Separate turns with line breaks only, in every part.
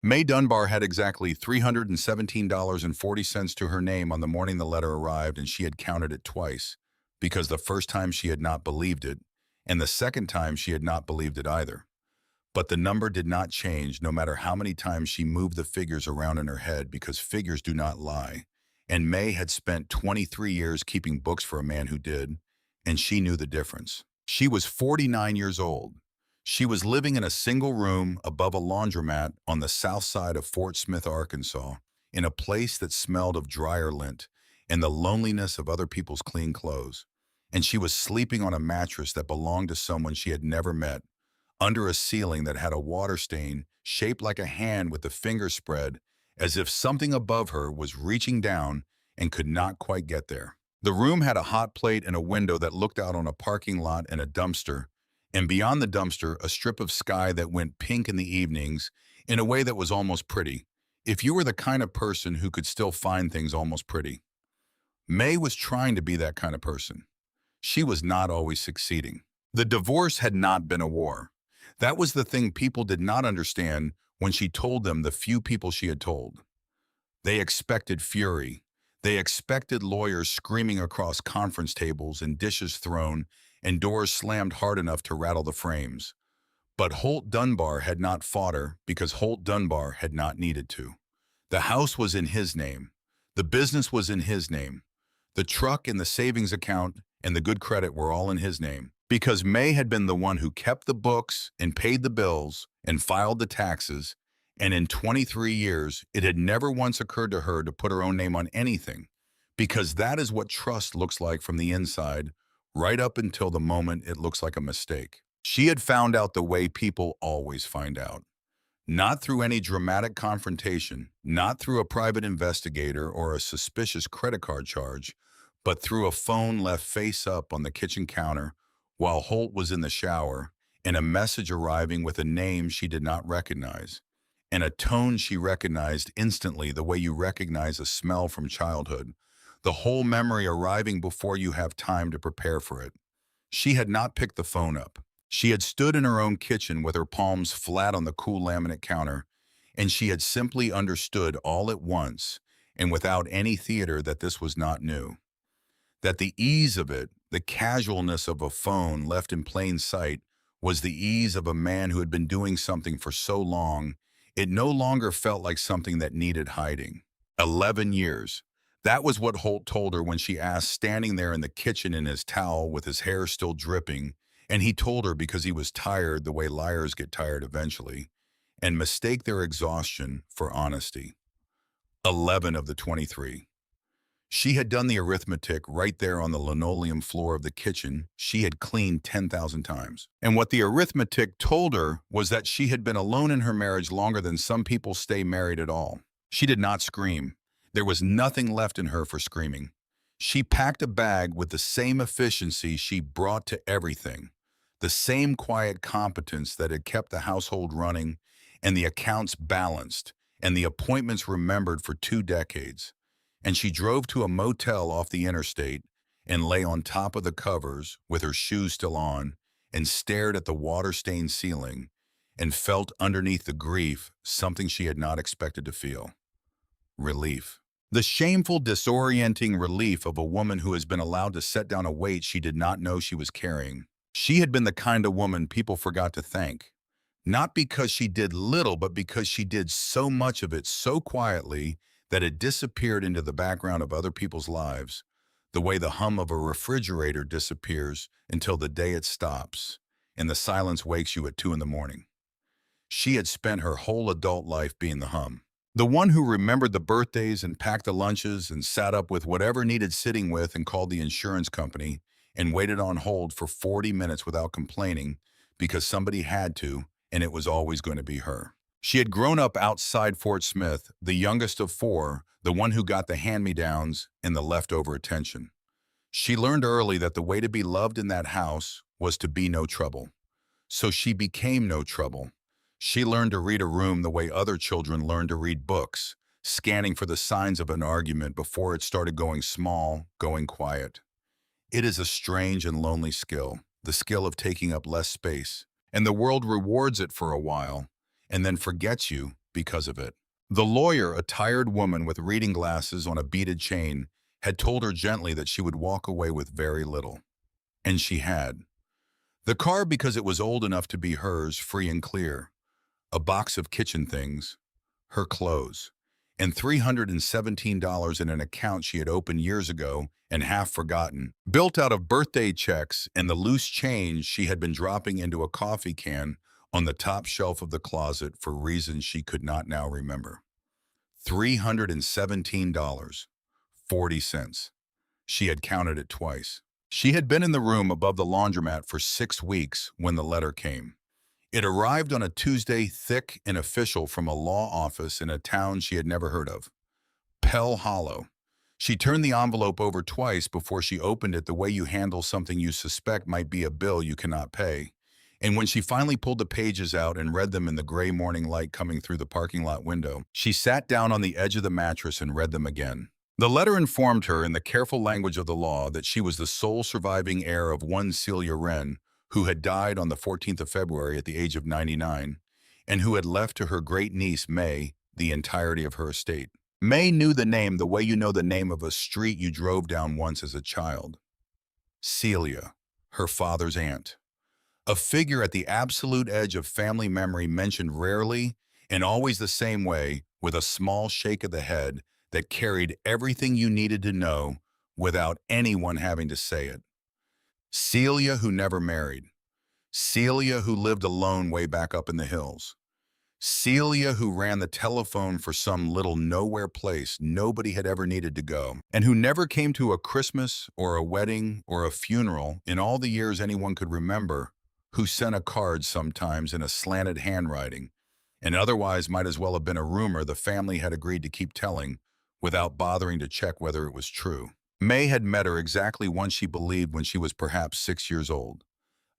May Dunbar had exactly $317.40 to her name on the morning the letter arrived, and she had counted it twice, because the first time she had not believed it, and the second time she had not believed it either. But the number did not change no matter how many times she moved the figures around in her head, because figures do not lie. And May had spent 23 years keeping books for a man who did, and she knew the difference. She was 49 years old. She was living in a single room above a laundromat on the south side of Fort Smith, Arkansas, in a place that smelled of dryer lint and the loneliness of other people's clean clothes. And she was sleeping on a mattress that belonged to someone she had never met, under a ceiling that had a water stain shaped like a hand with the fingers spread, as if something above her was reaching down and could not quite get there. The room had a hot plate and a window that looked out on a parking lot and a dumpster, and beyond the dumpster, a strip of sky that went pink in the evenings in a way that was almost pretty, if you were the kind of person who could still find things almost pretty. May was trying to be that kind of person. She was not always succeeding. The divorce had not been a war. That was the thing people did not understand when she told them the few people she had told. They expected fury. They expected lawyers screaming across conference tables and dishes thrown and doors slammed hard enough to rattle the frames. But Holt Dunbar had not fought her because Holt Dunbar had not needed to. The house was in his name. The business was in his name. The truck and the savings account and the good credit were all in his name. Because May had been the one who kept the books and paid the bills and filed the taxes, and in 23 years, it had never once occurred to her to put her own name on anything, because that is what trust looks like from the inside, right up until the moment it looks like a mistake. She had found out the way people always find out. Not through any dramatic confrontation, not through a private investigator or a suspicious credit card charge, but through a phone left face up on the kitchen counter while Holt was in the shower, and a message arriving with a name she did not recognize, and a tone she recognized instantly, the way you recognize a smell from childhood, the whole memory arriving before you have time to prepare for it. She had not picked the phone up. She had stood in her own kitchen with her palms flat on the cool laminate counter, and she had simply understood all at once, and without any theater, that this was not new. That the ease of it, the casualness of a phone left in plain sight, was the ease of a man who had been doing something for so long, it no longer felt like something that needed hiding. 11 years. That was what Holt told her when she asked, standing there in the kitchen in his towel with his hair still dripping, and he told her because he was tired the way liars get tired eventually, and mistake their exhaustion for honesty. 11 of the 23. She had done the arithmetic right there on the linoleum floor of the kitchen she had cleaned 10,000 times. And what the arithmetic told her was that she had been alone in her marriage longer than some people stay married at all. She did not scream. There was nothing left in her for screaming. She packed a bag with the same efficiency she brought to everything, the same quiet competence that had kept the household running and the accounts balanced and the appointments remembered for 2 decades. And she drove to a motel off the interstate and lay on top of the covers with her shoes still on and stared at the water-stained ceiling and felt underneath the grief something she had not expected to feel. Relief. The shameful, disorienting relief of a woman who has been allowed to set down a weight she did not know she was carrying. She had been the kind of woman people forgot to thank. Not because she did little, but because she did so much of it so quietly that it disappeared into the background of other people's lives, the way the hum of a refrigerator disappears until the day it stops, and the silence wakes you at 2 in the morning. She had spent her whole adult life being the hum. The one who remembered the birthdays and packed the lunches and sat up with whatever needed sitting with and called the insurance company and waited on hold for 40 minutes without complaining because somebody had to, and it was always going to be her. She had grown up outside Fort Smith, the youngest of 4, the one who got the hand-me-downs and the leftover attention. She learned early that the way to be loved in that house was to be no trouble. So she became no trouble. She learned to read a room the way other children learned to read books, scanning for the signs of an argument before it started going small, going quiet. It is a strange and lonely skill, the skill of taking up less space, and the world rewards it for a while, and then forgets you because of it. The lawyer, a tired woman with reading glasses on a beaded chain, had told her gently that she would walk away with very little. And she had. The car because it was old enough to be hers, free and clear. A box of kitchen things, her clothes, and $317 in an account she had opened years ago and half forgotten, built out of birthday checks and the loose change she had been dropping into a coffee can on the top shelf of the closet for reasons she could not now remember. $317, 40 cents. She had counted it twice. She had been in the room above the laundromat for 6 weeks when the letter came. It arrived on a Tuesday, thick and official from a law office in a town she had never heard of. Pell Hollow. She turned the envelope over twice before she opened it the way you handle something you suspect might be a bill you cannot pay. And when she finally pulled the pages out and read them in the gray morning light coming through the parking lot window, she sat down on the edge of the mattress and read them again. The letter informed her in the careful language of the law that she was the sole surviving heir of one Celia Wren, who had died on the 14th of February at the age of 99, and who had left to her great-niece, May, the entirety of her estate. May knew the name the way you know the name of a street you drove down once as a child. Celia, her father's aunt. A figure at the absolute edge of family memory mentioned rarely and always the same way, with a small shake of the head that carried everything you needed to know without anyone having to say it. Celia who never married. Celia who lived alone way back up in the hills. Celia who ran the telephone for some little nowhere place nobody had ever needed to go, and who never came to a Christmas or a wedding or a funeral in all the years anyone could remember, who sent a card sometimes in a slanted handwriting, and otherwise might as well have been a rumor the family had agreed to keep telling without bothering to check whether it was true. May had met her exactly once she believed when she was perhaps 6 years old.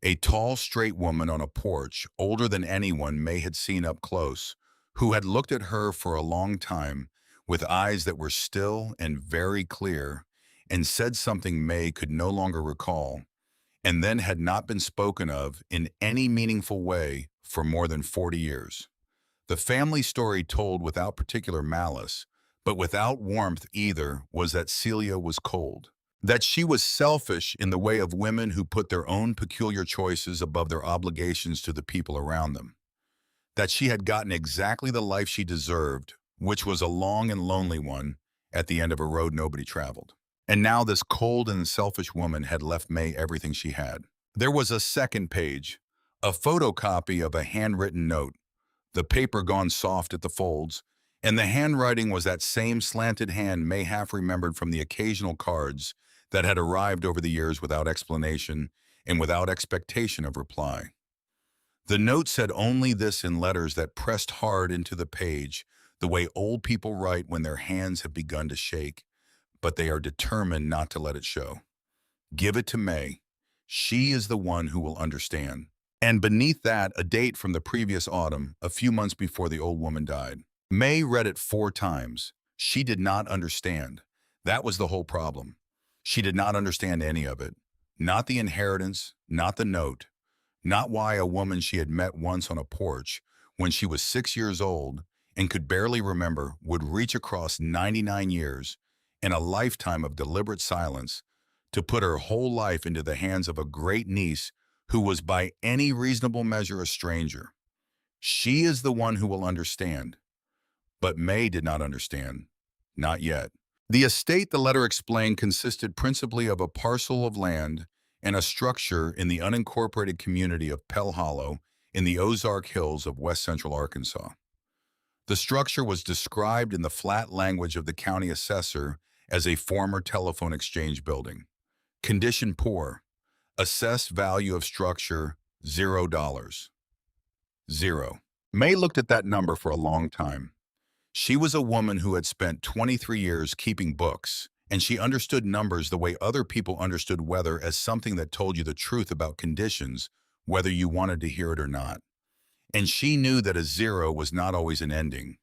A tall, straight woman on a porch, older than anyone May had seen up close, who had looked at her for a long time with eyes that were still and very clear, and said something May could no longer recall, and then had not been spoken of in any meaningful way for more than 40 years. The family story told without particular malice, but without warmth either, was that Celia was cold. That she was selfish in the way of women who put their own peculiar choices above their obligations to the people around them. That she had gotten exactly the life she deserved, which was a long and lonely one, at the end of a road nobody traveled. And now this cold and selfish woman had left May everything she had. There was a second page, a photocopy of a handwritten note, the paper gone soft at the folds, and the handwriting was that same slanted hand May half remembered from the occasional cards that had arrived over the years without explanation and without expectation of reply. The note said only this in letters that pressed hard into the page, the way old people write when their hands have begun to shake, but they are determined not to let it show. Give it to May. She is the one who will understand. And beneath that, a date from the previous autumn, a few months before the old woman died. May read it 4 times. She did not understand. That was the whole problem. She did not understand any of it. Not the inheritance, not the note, not why a woman she had met once on a porch when she was 6 years old and could barely remember would reach across 99 years in a lifetime of deliberate silence to put her whole life into the hands of a great niece who was by any reasonable measure a stranger. She is the one who will understand. But May did not understand. Not yet. The estate, the letter explained, consisted principally of a parcel of land and a structure in the unincorporated community of Pell Hollow in the Ozark Hills of west central Arkansas. The structure was described in the flat language of the county assessor as a former telephone exchange building. Condition poor. Assessed value of structure, $0. 0. May looked at that number for a long time. She was a woman who had spent 23 years keeping books, and she understood numbers the way other people understood weather, as something that told you the truth about conditions, whether you wanted to hear it or not. And she knew that a 0 was not always an ending.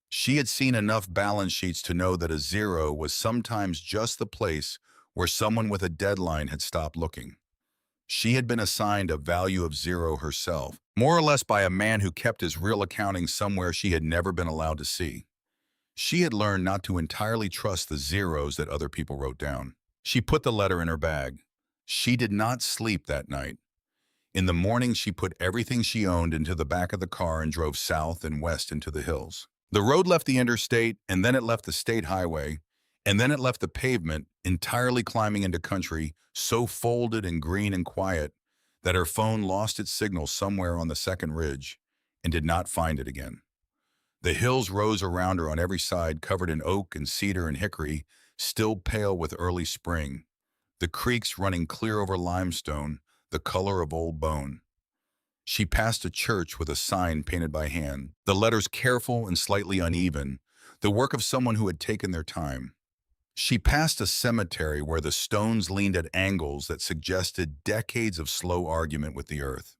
She had seen enough balance sheets to know that a 0 was sometimes just the place where someone with a deadline had stopped looking. She had been assigned a value of 0 herself, more or less by a man who kept his real accounting somewhere she had never been allowed to see. She had learned not to entirely trust the zeros that other people wrote down. She put the letter in her bag. She did not sleep that night. In the morning, she put everything she owned into the back of the car and drove south and west into the hills. The road left the interstate, and then it left the state highway, and then it left the pavement, entirely climbing into country, so folded and green and quiet that her phone lost its signal somewhere on the second ridge and did not find it again. The hills rose around her on every side, covered in oak and cedar and hickory, still pale with early spring. The creeks running clear over limestone, the color of old bone. She passed a church with a sign painted by hand, the letters careful and slightly uneven, the work of someone who had taken their time. She passed a cemetery where the stones leaned at angles that suggested decades of slow argument with the earth.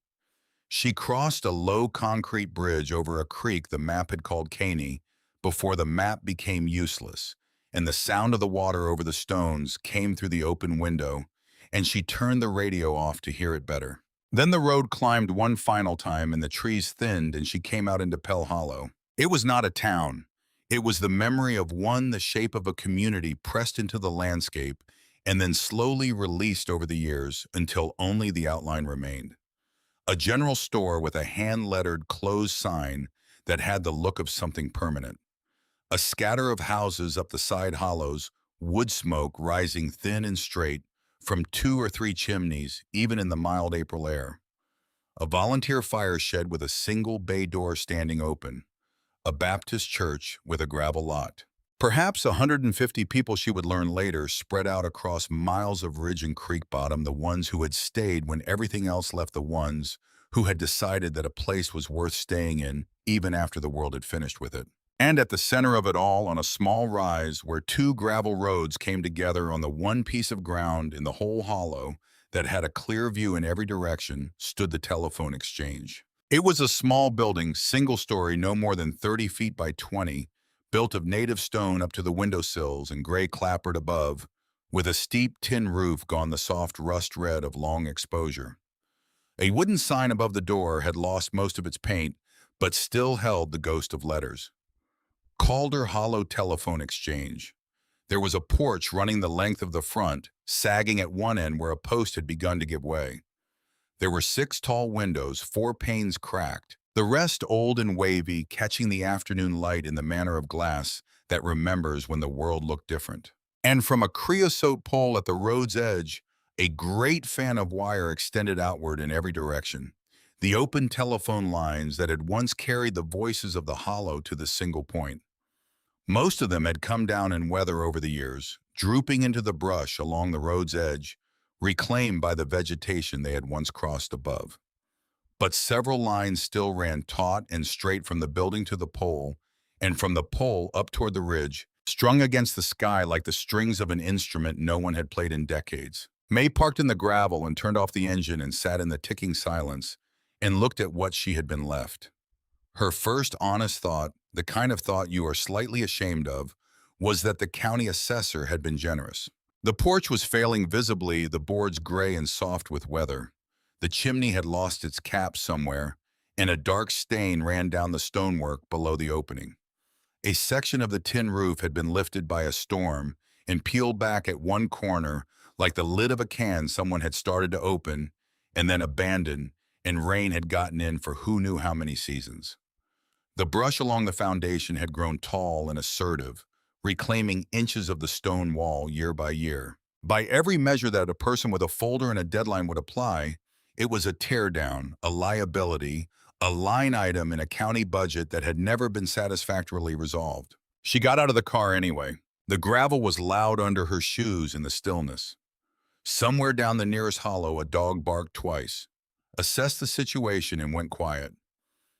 She crossed a low concrete bridge over a creek the map had called Caney before the map became useless, and the sound of the water over the stones came through the open window, and she turned the radio off to hear it better. Then the road climbed one final time, and the trees thinned, and she came out into Pell Hollow. It was not a town. It was the memory of one, the shape of a community pressed into the landscape, and then slowly released over the years until only the outline remained. A general store with a hand-lettered closed sign that had the look of something permanent. A scatter of houses up the side hollows, wood smoke rising thin and straight from 2 or 3 chimneys, even in the mild April air. A volunteer fire shed with a single bay door standing open. A Baptist church with a gravel lot. Perhaps 150 people, she would learn later, spread out across miles of ridge and creek bottom, the ones who had stayed when everything else left, the ones who had decided that a place was worth staying in even after the world had finished with it. And at the center of it all, on a small rise where 2 gravel roads came together on the one piece of ground in the whole hollow that had a clear view in every direction, stood the telephone exchange. It was a small building, single-story, no more than 30 feet by 20, built of native stone up to the windowsills and gray clapboard above, with a steep tin roof gone the soft rust red of long exposure. A wooden sign above the door had lost most of its paint, but still held the ghost of letters. Calder Hollow Telephone Exchange. There was a porch running the length of the front, sagging at one end where a post had begun to give way. There were 6 tall windows, 4 panes cracked, the rest old and wavy, catching the afternoon light in the manner of glass that remembers when the world looked different. And from a creosote pole at the road's edge, a great fan of wire extended outward in every direction. The open telephone lines that had once carried the voices of the hollow to the single point. Most of them had come down in weather over the years, drooping into the brush along the road's edge, reclaimed by the vegetation they had once crossed above. But several lines still ran taut and straight from the building to the pole, and from the pole up toward the ridge, strung against the sky like the strings of an instrument no one had played in decades. May parked in the gravel and turned off the engine and sat in the ticking silence and looked at what she had been left. Her first honest thought, the kind of thought you are slightly ashamed of, was that the county assessor had been generous. The porch was failing visibly, the boards gray and soft with weather. The chimney had lost its cap somewhere, and a dark stain ran down the stonework below the opening. A section of the tin roof had been lifted by a storm and peeled back at one corner like the lid of a can someone had started to open and then abandoned, and rain had gotten in for who knew how many seasons. The brush along the foundation had grown tall and assertive, reclaiming inches of the stone wall year by year. By every measure that a person with a folder and a deadline would apply, it was a teardown, a liability, a line item in a county budget that had never been satisfactorily resolved. She got out of the car anyway. The gravel was loud under her shoes in the stillness. Somewhere down the nearest hollow, a dog barked twice, assessed the situation, and went quiet.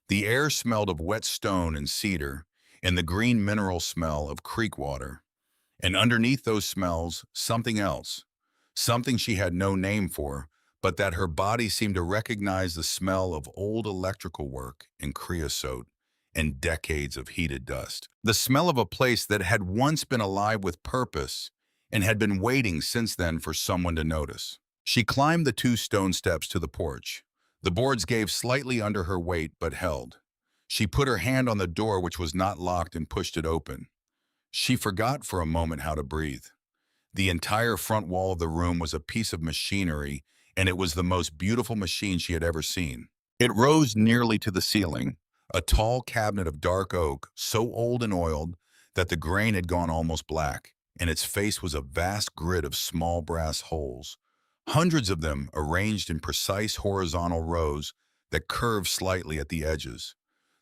The air smelled of wet stone and cedar, and the green mineral smell of creek water. And underneath those smells, something else, something she had no name for, but that her body seemed to recognize, the smell of old electrical work and creosote and decades of heated dust. The smell of a place that had once been alive with purpose and had been waiting since then for someone to notice. She climbed the 2 stone steps to the porch. The boards gave slightly under her weight but held. She put her hand on the door, which was not locked, and pushed it open. She forgot for a moment how to breathe. The entire front wall of the room was a piece of machinery, and it was the most beautiful machine she had ever seen. It rose nearly to the ceiling, a tall cabinet of dark oak, so old and oiled that the grain had gone almost black, and its face was a vast grid of small brass holes, hundreds of them arranged in precise horizontal rows that curved slightly at the edges,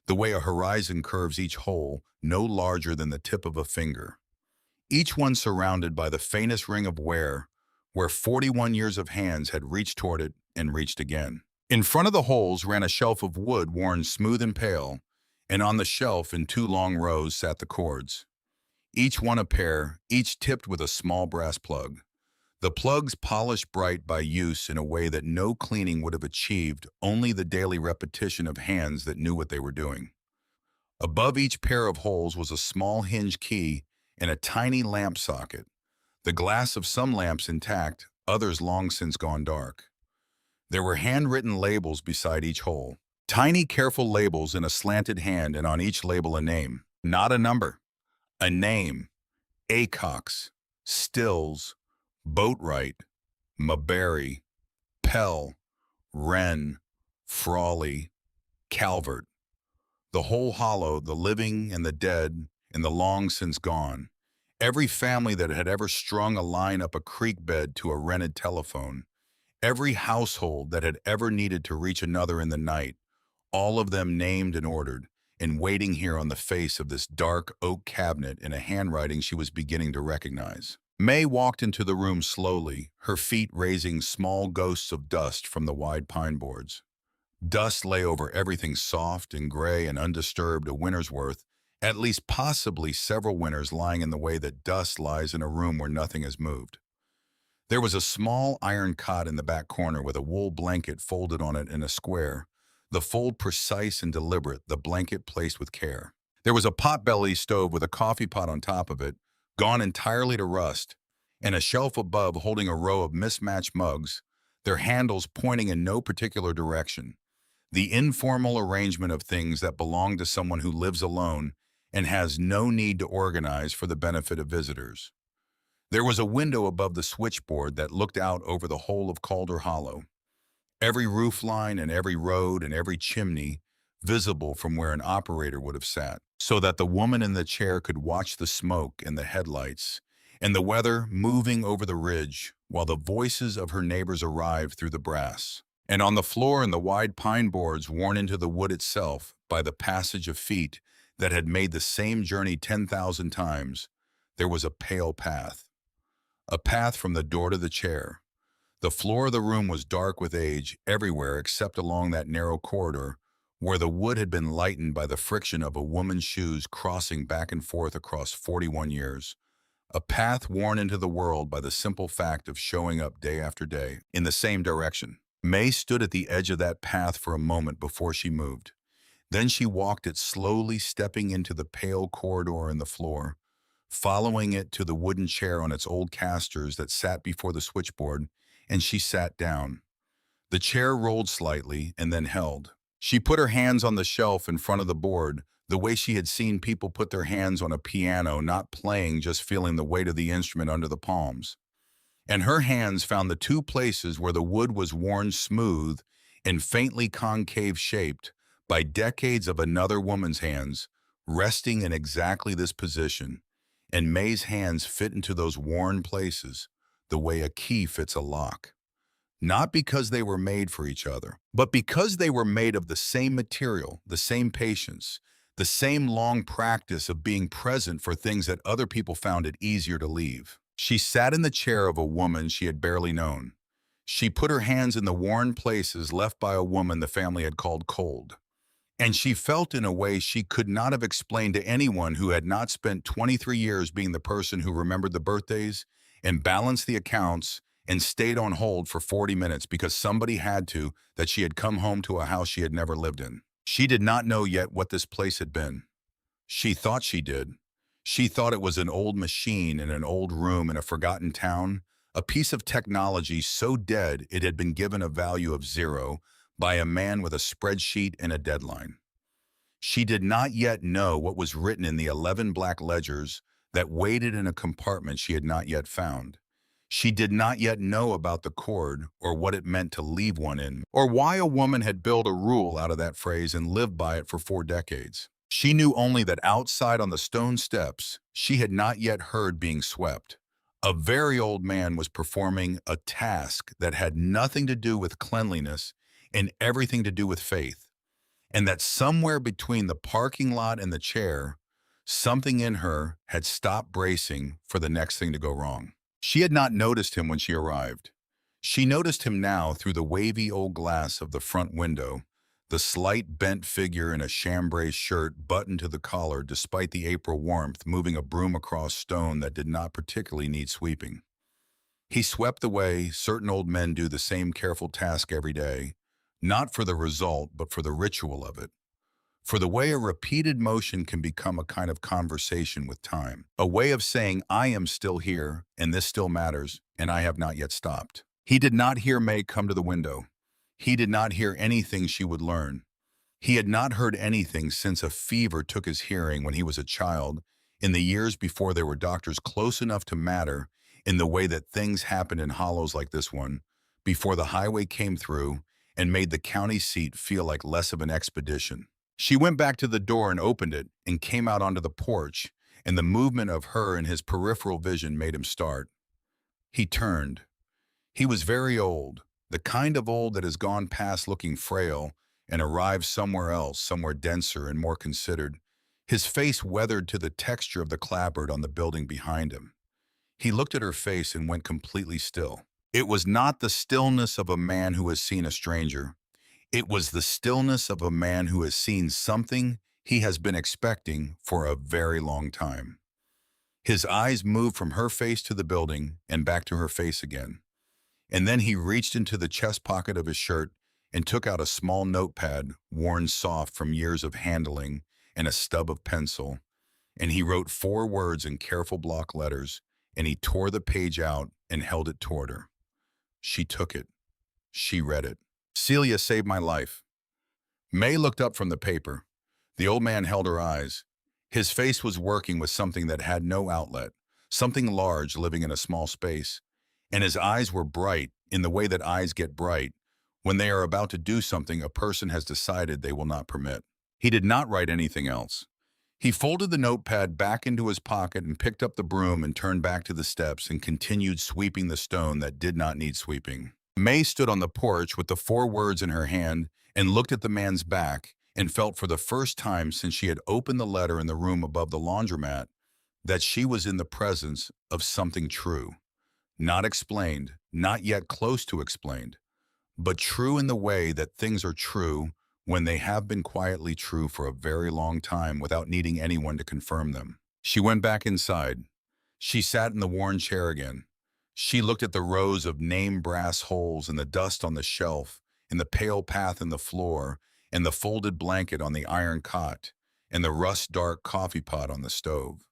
the way a horizon curves each hole, no larger than the tip of a finger. Each one surrounded by the faintest ring of wear, where 41 years of hands had reached toward it and reached again. In front of the holes ran a shelf of wood worn smooth and pale, and on the shelf in 2 long rows sat the cords. Each one a pair, each tipped with a small brass plug. The plugs polished bright by use in a way that no cleaning would have achieved, only the daily repetition of hands that knew what they were doing. Above each pair of holes was a small hinge key and a tiny lamp socket, the glass of some lamps intact, others long since gone dark. There were handwritten labels beside each hole, tiny careful labels in a slanted hand, and on each label a name, not a number, a name: Acox, Stills, Boatwright, Maberry, Pell, Wren, Frawley, Calvert. The whole hollow, the living and the dead, and the long since gone. Every family that had ever strung a line up a creek bed to a rented telephone. Every household that had ever needed to reach another in the night. All of them named and ordered, and waiting here on the face of this dark oak cabinet in a handwriting she was beginning to recognize. May walked into the room slowly, her feet raising small ghosts of dust from the wide pine boards. Dust lay over everything, soft and gray and undisturbed, a winter's worth, at least possibly several winters, lying in the way that dust lies in a room where nothing has moved. There was a small iron cot in the back corner with a wool blanket folded on it in a square, the fold precise and deliberate, the blanket placed with care. There was a pot-belly stove with a coffee pot on top of it, gone entirely to rust, and a shelf above holding a row of mismatched mugs, their handles pointing in no particular direction. The informal arrangement of things that belong to someone who lives alone and has no need to organize for the benefit of visitors. There was a window above the switchboard that looked out over the whole of Calder Hollow. Every roofline and every road and every chimney visible from where an operator would have sat, so that the woman in the chair could watch the smoke and the headlights and the weather moving over the ridge while the voices of her neighbors arrived through the brass. And on the floor in the wide pine boards worn into the wood itself by the passage of feet that had made the same journey 10,000 times, there was a pale path. A path from the door to the chair. The floor of the room was dark with age everywhere except along that narrow corridor where the wood had been lightened by the friction of a woman's shoes crossing back and forth across 41 years. A path worn into the world by the simple fact of showing up day after day in the same direction. May stood at the edge of that path for a moment before she moved. Then she walked it slowly, stepping into the pale corridor in the floor, following it to the wooden chair on its old casters that sat before the switchboard, and she sat down. The chair rolled slightly and then held. She put her hands on the shelf in front of the board, the way she had seen people put their hands on a piano, not playing, just feeling the weight of the instrument under the palms. And her hands found the 2 places where the wood was worn smooth and faintly concave shaped by decades of another woman's hands, resting in exactly this position, and May's hands fit into those worn places the way a key fits a lock. Not because they were made for each other, but because they were made of the same material, the same patience, the same long practice of being present for things that other people found it easier to leave. She sat in the chair of a woman she had barely known. She put her hands in the worn places left by a woman the family had called cold. And she felt in a way she could not have explained to anyone who had not spent 23 years being the person who remembered the birthdays and balanced the accounts and stayed on hold for 40 minutes because somebody had to, that she had come home to a house she had never lived in. She did not know yet what this place had been. She thought she did. She thought it was an old machine in an old room in a forgotten town, A piece of technology so dead it had been given a value of 0 by a man with a spreadsheet and a deadline. She did not yet know what was written in the 11 black ledgers that waited in a compartment she had not yet found. She did not yet know about the cord or what it meant to leave one in, or why a woman had built a rule out of that phrase and lived by it for 4 decades. She knew only that outside on the stone steps, she had not yet heard being swept. A very old man was performing a task that had nothing to do with cleanliness and everything to do with faith, and that somewhere between the parking lot and the chair, something in her had stopped bracing for the next thing to go wrong. She had not noticed him when she arrived. She noticed him now through the wavy old glass of the front window, the slight bent figure in a chambray shirt buttoned to the collar despite the April warmth, moving a broom across stone that did not particularly need sweeping. He swept the way certain old men do the same careful task every day, not for the result, but for the ritual of it. For the way a repeated motion can become a kind of conversation with time, a way of saying, I am still here, and this still matters, and I have not yet stopped. He did not hear May come to the window. He did not hear anything she would learn. He had not heard anything since a fever took his hearing when he was a child, in the years before there were doctors close enough to matter in the way that things happened in hollows like this one, before the highway came through and made the county seat feel like less of an expedition. She went back to the door and opened it and came out onto the porch, and the movement of her in his peripheral vision made him start. He turned. He was very old, the kind of old that has gone past looking frail and arrived somewhere else, somewhere denser and more considered, his face weathered to the texture of the clapboard on the building behind him. He looked at her face and went completely still. It was not the stillness of a man who has seen a stranger. It was the stillness of a man who has seen something he has been expecting for a very long time. His eyes moved from her face to the building and back to her face again. And then he reached into the chest pocket of his shirt and took out a small notepad, worn soft from years of handling, and a stub of pencil. And he wrote 4 words in careful block letters, and he tore the page out and held it toward her. She took it. She read it. Celia saved my life. May looked up from the paper. The old man held her eyes. His face was working with something that had no outlet, something large living in a small space. And his eyes were bright in the way that eyes get bright when they are about to do something a person has decided they will not permit. He did not write anything else. He folded the notepad back into his pocket and picked up the broom and turned back to the steps and continued sweeping the stone that did not need sweeping. May stood on the porch with the 4 words in her hand and looked at the man's back and felt for the first time since she had opened the letter in the room above the laundromat that she was in the presence of something true. Not explained, not yet close to explained, but true in the way that things are true when they have been quietly true for a very long time without needing anyone to confirm them. She went back inside. She sat in the worn chair again. She looked at the rows of named brass holes and the dust on the shelf, and the pale path in the floor, and the folded blanket on the iron cot, and the rust-dark coffee pot on the stove.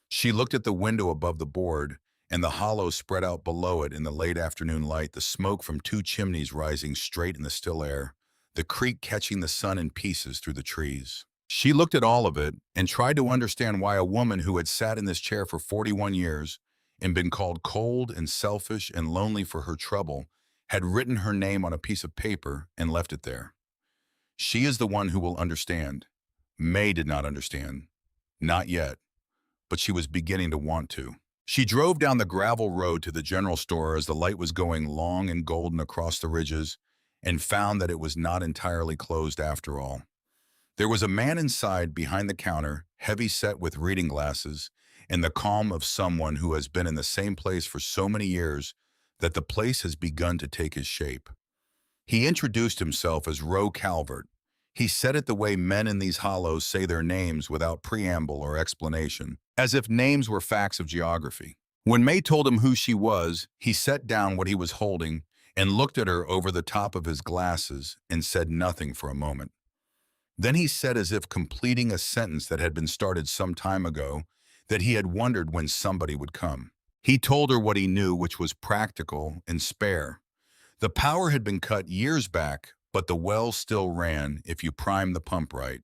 She looked at the window above the board, and the hollow spread out below it in the late afternoon light, the smoke from 2 chimneys rising straight in the still air, the creek catching the sun in pieces through the trees. She looked at all of it and tried to understand why a woman who had sat in this chair for 41 years and been called cold and selfish and lonely for her trouble had written her name on a piece of paper and left it there. She is the one who will understand. May did not understand. Not yet. But she was beginning to want to. She drove down the gravel road to the general store as the light was going long and golden across the ridges and found that it was not entirely closed after all. There was a man inside behind the counter, heavy set with reading glasses, and the calm of someone who has been in the same place for so many years that the place has begun to take his shape. He introduced himself as Roe Calvert. He said it the way men in these hollows say their names without preamble or explanation, as if names were facts of geography. When May told him who she was, he set down what he was holding and looked at her over the top of his glasses and said nothing for a moment. Then he said, as if completing a sentence that had been started some time ago, that he had wondered when somebody would come. He told her what he knew, which was practical and spare. The power had been cut years back, but the well still ran if you primed the pump right.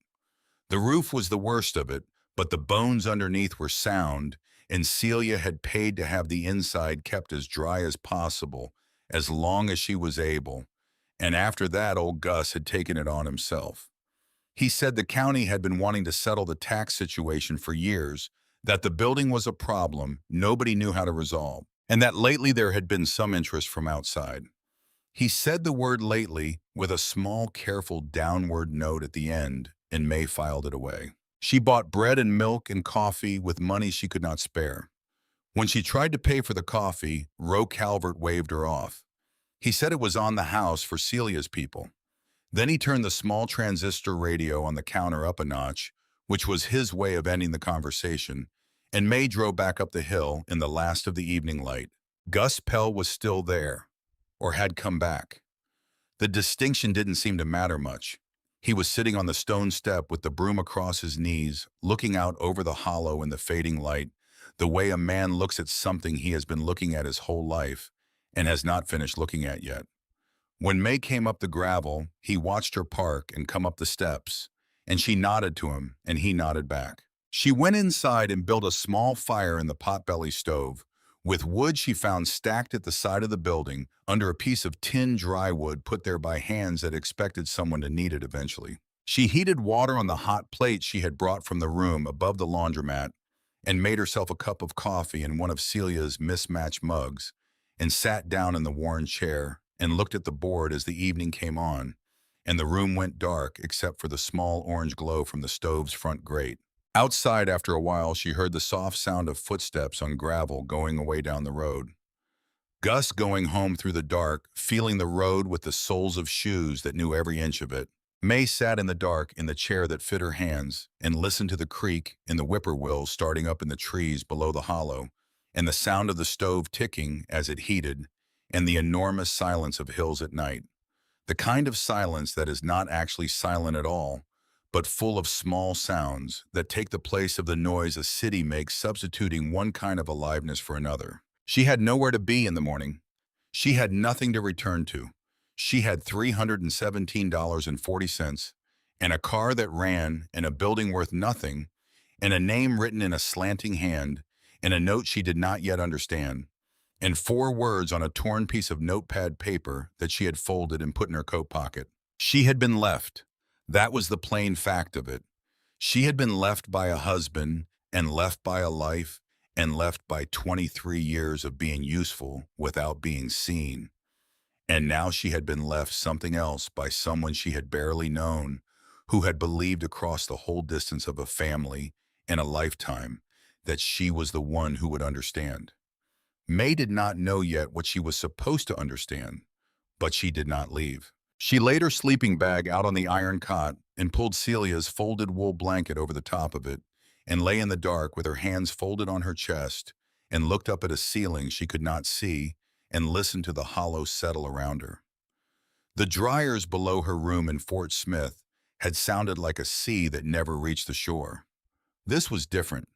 The roof was the worst of it, but the bones underneath were sound, and Celia had paid to have the inside kept as dry as possible, as long as she was able. And after that, old Gus had taken it on himself. He said the county had been wanting to settle the tax situation for years, that the building was a problem nobody knew how to resolve, and that lately there had been some interest from outside. He said the word lately with a small, careful downward note at the end, and May filed it away. She bought bread and milk and coffee with money she could not spare. When she tried to pay for the coffee, Roe Calvert waved her off. He said it was on the house for Celia's people. Then he turned the small transistor radio on the counter up a notch, which was his way of ending the conversation, and May drove back up the hill in the last of the evening light. Gus Pell was still there, or had come back. The distinction didn't seem to matter much. He was sitting on the stone step with the broom across his knees, looking out over the hollow in the fading light, the way a man looks at something he has been looking at his whole life and has not finished looking at yet. When May came up the gravel, he watched her park and come up the steps, and she nodded to him, and he nodded back. She went inside and built a small fire in the potbelly stove, with wood she found stacked at the side of the building under a piece of tin dry wood put there by hands that expected someone to need it eventually. She heated water on the hot plate she had brought from the room above the laundromat and made herself a cup of coffee in one of Celia's mismatched mugs and sat down in the worn chair and looked at the board as the evening came on, and the room went dark except for the small orange glow from the stove's front grate. Outside, after a while, she heard the soft sound of footsteps on gravel going away down the road. Gus going home through the dark, feeling the road with the soles of shoes that knew every inch of it. May sat in the dark in the chair that fit her hands and listened to the creak in the whippoorwill starting up in the trees below the hollow, and the sound of the stove ticking as it heated, and the enormous silence of hills at night. The kind of silence that is not actually silent at all, but full of small sounds that take the place of the noise a city makes, substituting one kind of aliveness for another. She had nowhere to be in the morning. She had nothing to return to. She had $317.40, and a car that ran, and a building worth nothing, and a name written in a slanting hand, and a note she did not yet understand, and 4 words on a torn piece of notepad paper that she had folded and put in her coat pocket. She had been left. That was the plain fact of it. She had been left by a husband, and left by a life, and left by 23 years of being useful without being seen. And now she had been left something else by someone she had barely known, who had believed across the whole distance of a family and a lifetime that she was the one who would understand. May did not know yet what she was supposed to understand, but she did not leave. She laid her sleeping bag out on the iron cot and pulled Celia's folded wool blanket over the top of it and lay in the dark with her hands folded on her chest and looked up at a ceiling she could not see and listened to the hollow settle around her. The dryers below her room in Fort Smith had sounded like a sea that never reached the shore. This was different.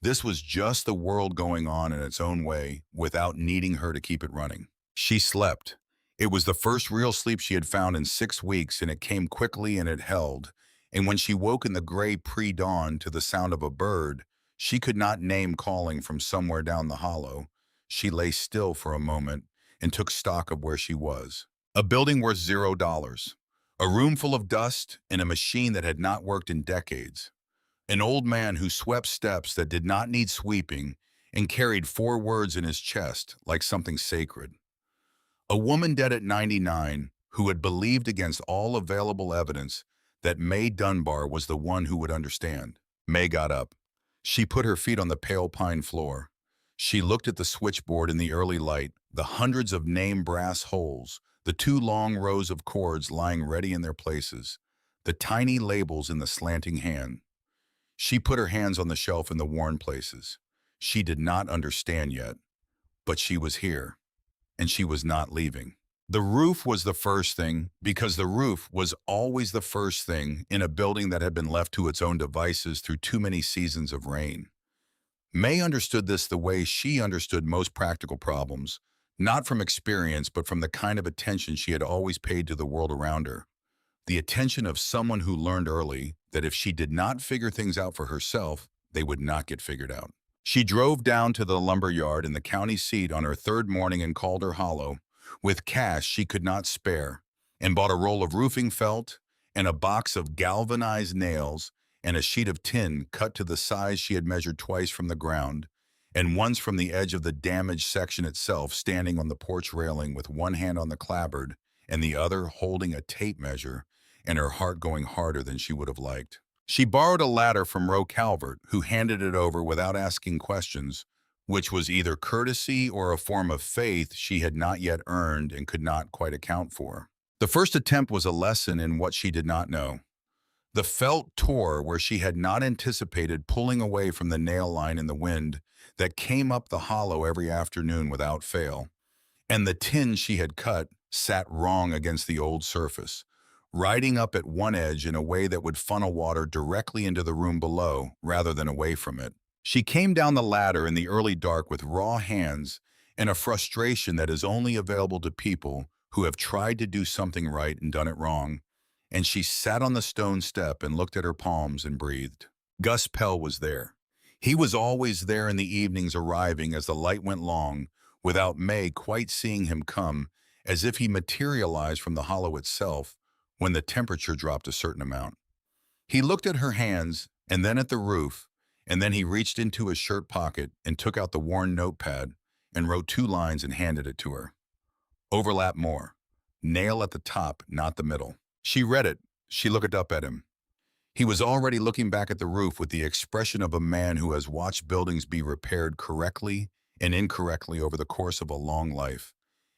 This was just the world going on in its own way without needing her to keep it running. She slept. It was the first real sleep she had found in 6 weeks, and it came quickly and it held. And when she woke in the gray pre-dawn to the sound of a bird she could not name calling from somewhere down the hollow, she lay still for a moment and took stock of where she was. A building worth $0. A room full of dust and a machine that had not worked in decades. An old man who swept steps that did not need sweeping and carried 4 words in his chest like something sacred. A woman dead at 99 who had believed against all available evidence that May Dunbar was the one who would understand. May got up. She put her feet on the pale pine floor. She looked at the switchboard in the early light, the hundreds of name brass holes, the 2 long rows of cords lying ready in their places, the tiny labels in the slanting hand. She put her hands on the shelf in the worn places. She did not understand yet, but she was here, and she was not leaving. The roof was the first thing, because the roof was always the first thing in a building that had been left to its own devices through too many seasons of rain. May understood this the way she understood most practical problems, not from experience, but from the kind of attention she had always paid to the world around her. The attention of someone who learned early that if she did not figure things out for herself, they would not get figured out. She drove down to the lumber yard in the county seat on her third morning in Calder Hollow with cash she could not spare and bought a roll of roofing felt and a box of galvanized nails and a sheet of tin cut to the size she had measured twice from the ground and once from the edge of the damaged section itself, standing on the porch railing with one hand on the clapboard and the other holding a tape measure and her heart going harder than she would have liked. She borrowed a ladder from Roe Calvert, who handed it over without asking questions, which was either courtesy or a form of faith she had not yet earned and could not quite account for. The first attempt was a lesson in what she did not know. The felt tore where she had not anticipated, pulling away from the nail line in the wind that came up the hollow every afternoon without fail, and the tin she had cut sat wrong against the old surface, riding up at one edge in a way that would funnel water directly into the room below rather than away from it. She came down the ladder in the early dark with raw hands and a frustration that is only available to people who have tried to do something right and done it wrong, and she sat on the stone step and looked at her palms and breathed. Gus Pell was there. He was always there in the evenings, arriving as the light went long, without May quite seeing him come, as if he materialized from the hollow itself when the temperature dropped a certain amount. He looked at her hands and then at the roof, and then he reached into his shirt pocket and took out the worn notepad and wrote 2 lines and handed it to her. Overlap more. Nail at the top, not the middle. She read it. She looked up at him. He was already looking back at the roof with the expression of a man who has watched buildings be repaired correctly and incorrectly over the course of a long life,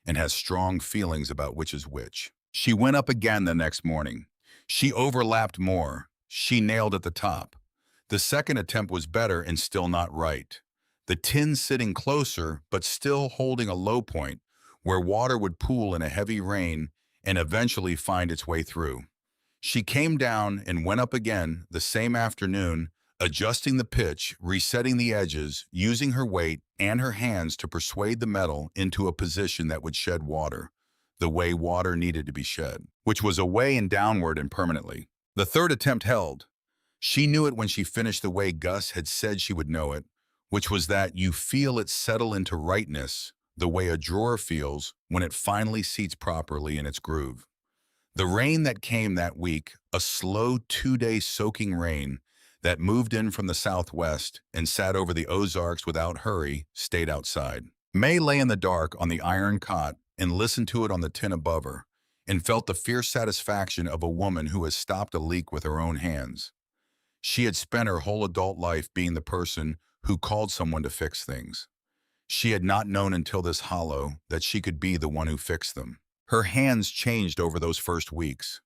and has strong feelings about which is which. She went up again the next morning. She overlapped more. She nailed at the top. The second attempt was better and still not right. The tin sitting closer, but still holding a low point, where water would pool in a heavy rain and eventually find its way through. She came down and went up again the same afternoon, adjusting the pitch, resetting the edges, using her weight and her hands to persuade the metal into a position that would shed water, the way water needed to be shed, which was away and downward and permanently. The third attempt held. She knew it when she finished the way Gus had said she would know it, which was that you feel it settle into rightness, the way a drawer feels when it finally seats properly in its groove. The rain that came that week, a slow 2-day soaking rain that moved in from the southwest and sat over the Ozarks without hurry, stayed outside. May lay in the dark on the iron cot and listened to it on the tin above her, and felt the fierce satisfaction of a woman who has stopped a leak with her own hands. She had spent her whole adult life being the person who called someone to fix things. She had not known until this hollow that she could be the one who fixed them. Her hands changed over those first weeks.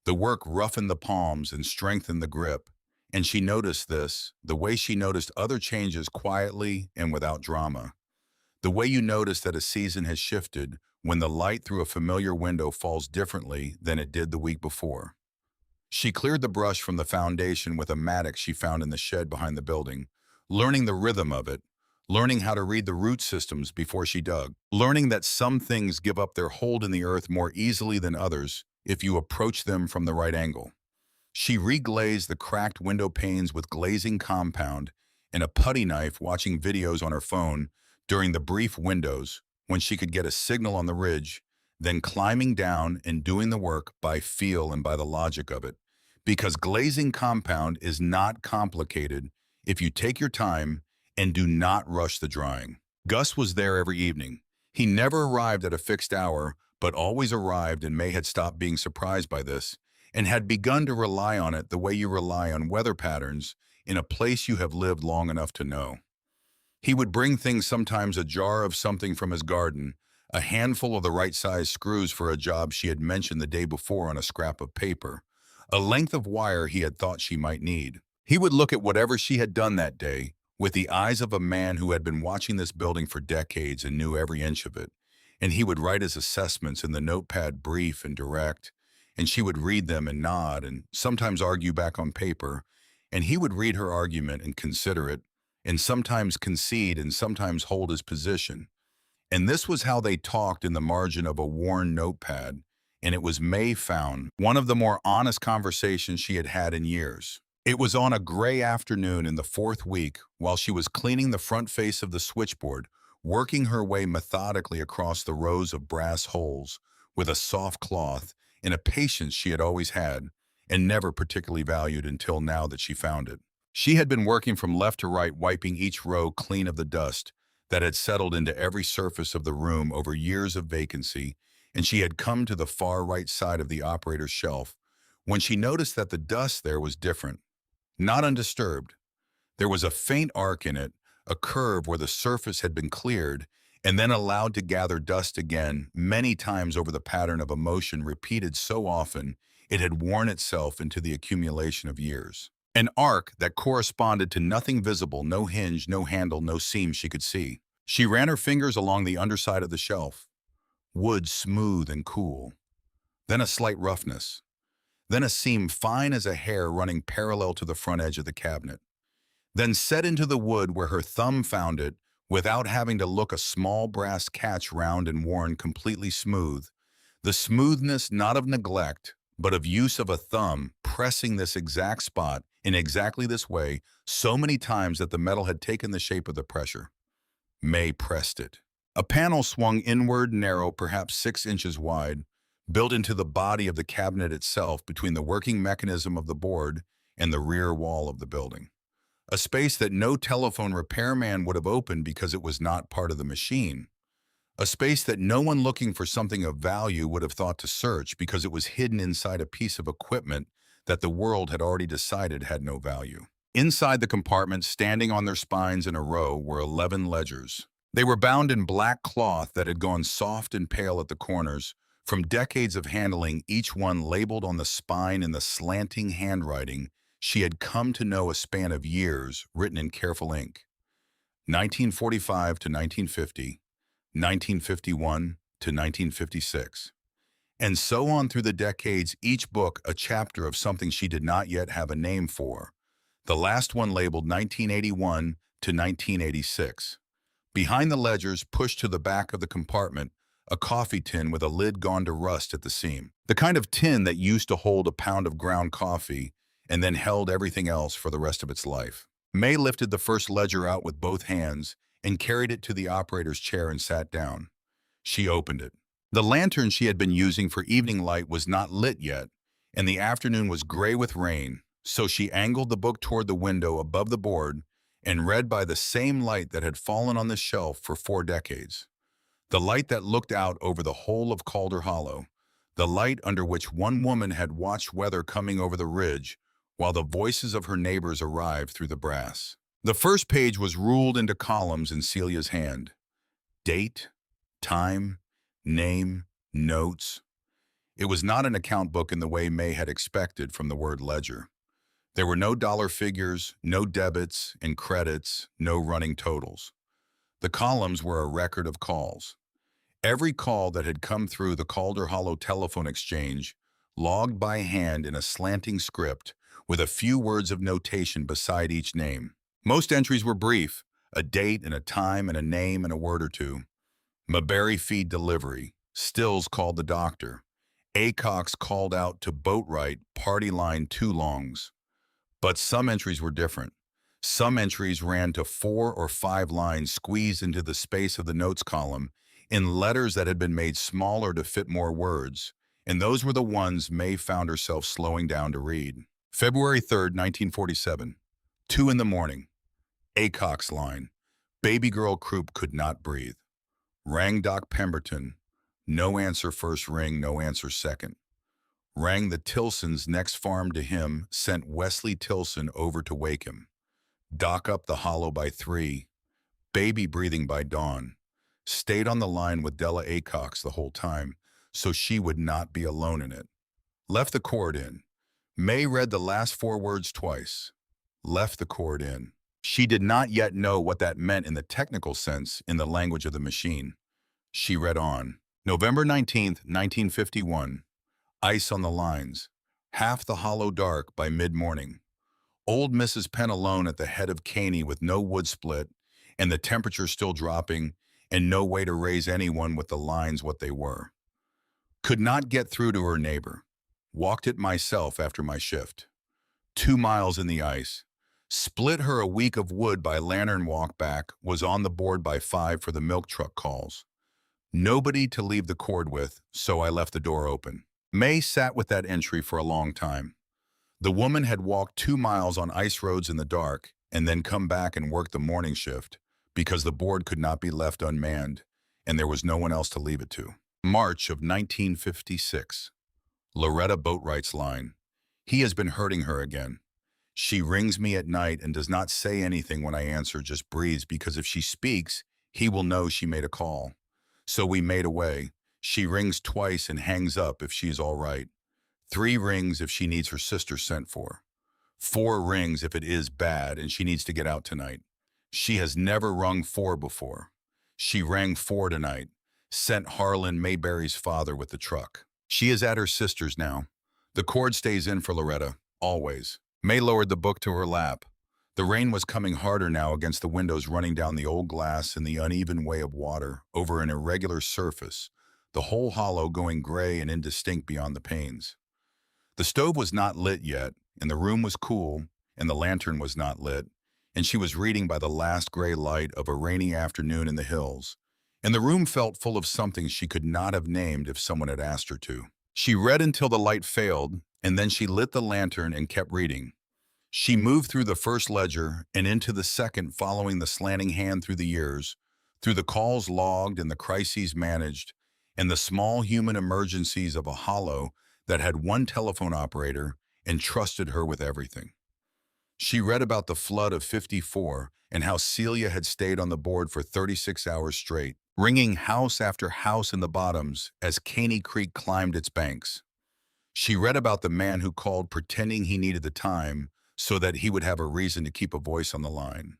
The work roughened the palms and strengthened the grip, and she noticed this, the way she noticed other changes quietly and without drama. The way you notice that a season has shifted when the light through a familiar window falls differently than it did the week before. She cleared the brush from the foundation with a mattock she found in the shed behind the building, learning the rhythm of it, learning how to read the root systems before she dug, learning that some things give up their hold in the earth more easily than others if you approach them from the right angle. She reglazed the cracked window panes with glazing compound and a putty knife, watching videos on her phone during the brief windows when she could get a signal on the ridge, then climbing down and doing the work by feel and by the logic of it. Because glazing compound is not complicated if you take your time and do not rush the drying. Gus was there every evening. He never arrived at a fixed hour, but always arrived, and May had stopped being surprised by this and had begun to rely on it the way you rely on weather patterns in a place you have lived long enough to know. He would bring things, sometimes a jar of something from his garden, a handful of the right size screws for a job she had mentioned the day before on a scrap of paper, a length of wire he had thought she might need. He would look at whatever she had done that day with the eyes of a man who had been watching this building for decades and knew every inch of it, and he would write his assessments in the notepad, brief and direct, and she would read them and nod and sometimes argue back on paper, and he would read her argument and consider it, and sometimes concede and sometimes hold his position. And this was how they talked in the margin of a worn notepad, and it was May found one of the more honest conversations she had had in years. It was on a gray afternoon in the fourth week, while she was cleaning the front face of the switchboard, working her way methodically across the rows of brass holes with a soft cloth and a patience she had always had and never particularly valued until now that she found it. She had been working from left to right, wiping each row clean of the dust that had settled into every surface of the room over years of vacancy, and she had come to the far right side of the operator's shelf when she noticed that the dust there was different. Not undisturbed. There was a faint arc in it, a curve where the surface had been cleared and then allowed to gather dust again many times over the pattern of a motion repeated so often it had worn itself into the accumulation of years. An arc that corresponded to nothing visible, no hinge, no handle, no seam she could see. She ran her fingers along the underside of the shelf. Wood smooth and cool. Then a slight roughness. Then a seam fine as a hair running parallel to the front edge of the cabinet. Then set into the wood where her thumb found it without having to look, a small brass catch, round and worn, completely smooth. The smoothness not of neglect, but of use of a thumb, pressing this exact spot in exactly this way so many times that the metal had taken the shape of the pressure. May pressed it. A panel swung inward, narrow, perhaps 6 inches wide, built into the body of the cabinet itself between the working mechanism of the board and the rear wall of the building. A space that no telephone repairman would have opened because it was not part of the machine. A space that no one looking for something of value would have thought to search because it was hidden inside a piece of equipment that the world had already decided had no value. Inside the compartment, standing on their spines in a row, were 11 ledgers. They were bound in black cloth that had gone soft and pale at the corners from decades of handling, each one labeled on the spine in the slanting handwriting she had come to know, a span of years, written in careful ink. 1945 to 1950, 1951 to 1956. And so on through the decades, each book a chapter of something she did not yet have a name for. The last one labeled 1981 to 1986. Behind the ledgers, pushed to the back of the compartment, a coffee tin with a lid gone to rust at the seam. The kind of tin that used to hold a pound of ground coffee and then held everything else for the rest of its life. May lifted the first ledger out with both hands and carried it to the operator's chair and sat down. She opened it. The lantern she had been using for evening light was not lit yet, and the afternoon was gray with rain, so she angled the book toward the window above the board and read by the same light that had fallen on the shelf for 4 decades. The light that looked out over the whole of Calder Hollow, the light under which one woman had watched weather coming over the ridge while the voices of her neighbors arrived through the brass. The first page was ruled into columns in Celia's hand. Date, time, name, notes. It was not an account book in the way May had expected from the word ledger. There were no dollar figures, no debits and credits, no running totals. The columns were a record of calls. Every call that had come through the Calder Hollow telephone exchange, logged by hand in a slanting script with a few words of notation beside each name. Most entries were brief, a date and a time and a name and a word or two. Maberry feed delivery. Stills called the doctor. Acox called out to Boatwright, party line 2 longs. But some entries were different. Some entries ran to 4 or 5 lines squeezed into the space of the notes column in letters that had been made smaller to fit more words, and those were the ones May found herself slowing down to read. February 3rd, 1947. 2 in the morning. Acox line. Baby girl croup could not breathe. Rang Doc Pemberton. No answer first ring, no answer second. Rang the Tilsons next farm to him, sent Wesley Tilson over to wake him. Doc up the hollow by 3. Baby breathing by dawn. Stayed on the line with Della Acox the whole time, so she would not be alone in it. Left the cord in. May read the last 4 words twice. Left the cord in. She did not yet know what that meant in the technical sense in the language of the machine. She read on. November 19th, 1951. Ice on the lines. Half the hollow dark by mid-morning. Old Mrs. Penn alone at the head of Caney with no wood split, and the temperature still dropping, and no way to raise anyone with the lines what they were. Could not get through to her neighbor. Walked it myself after my shift. 2 miles in the ice. Split her a week of wood by lantern walk back, was on the board by 5 for the milk truck calls. Nobody to leave the cord with, so I left the door open. May sat with that entry for a long time. The woman had walked 2 miles on ice roads in the dark and then come back and worked the morning shift because the board could not be left unmanned and there was no one else to leave it to. March of 1956. Loretta Boatwright's line. He has been hurting her again. She rings me at night and does not say anything when I answer, just breathes, because if she speaks, he will know she made a call. So we made away. She rings twice and hangs up if she is all right. 3 rings if she needs her sister sent for. 4 rings if it is bad and she needs to get out tonight. She has never rung 4 before. She rang 4 tonight. Sent Harlan Mayberry's father with the truck. She is at her sister's now. The cord stays in for Loretta, always. May lowered the book to her lap. The rain was coming harder now against the windows, running down the old glass in the uneven way of water over an irregular surface, the whole hollow going gray and indistinct beyond the panes. The stove was not lit yet, and the room was cool, and the lantern was not lit, and she was reading by the last gray light of a rainy afternoon in the hills, and the room felt full of something she could not have named if someone had asked her to. She read until the light failed, and then she lit the lantern and kept reading. She moved through the first ledger and into the second, following the slanting hand through the years, through the calls logged and the crises managed, and the small human emergencies of a hollow that had one telephone operator and trusted her with everything. She read about the flood of '54 and how Celia had stayed on the board for 36 hours straight, ringing house after house in the bottoms as Caney Creek climbed its banks. She read about the man who called pretending he needed the time so that he would have a reason to keep a voice on the line.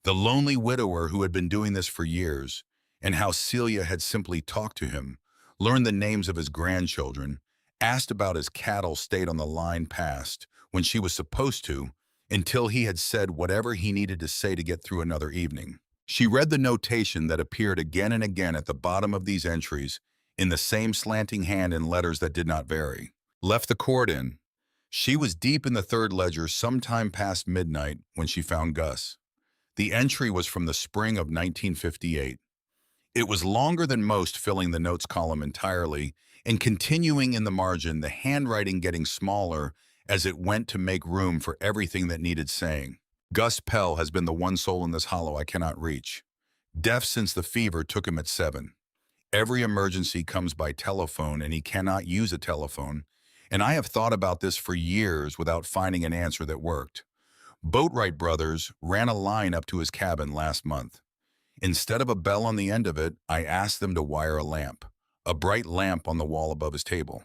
The lonely widower who had been doing this for years, and how Celia had simply talked to him, learned the names of his grandchildren, asked about his cattle, stayed on the line past when she was supposed to, until he had said whatever he needed to say to get through another evening. She read the notation that appeared again and again at the bottom of these entries in the same slanting hand in letters that did not vary. Left the cord in. She was deep in the third ledger sometime past midnight when she found Gus. The entry was from the spring of 1958. It was longer than most, filling the notes column entirely, and continuing in the margin, the handwriting getting smaller as it went to make room for everything that needed saying. Gus Pell has been the one soul in this hollow I cannot reach. Deaf since the fever took him at 7. Every emergency comes by telephone and he cannot use a telephone, and I have thought about this for years without finding an answer that worked. Boatwright brothers ran a line up to his cabin last month. Instead of a bell on the end of it, I asked them to wire a lamp, a bright lamp on the wall above his table.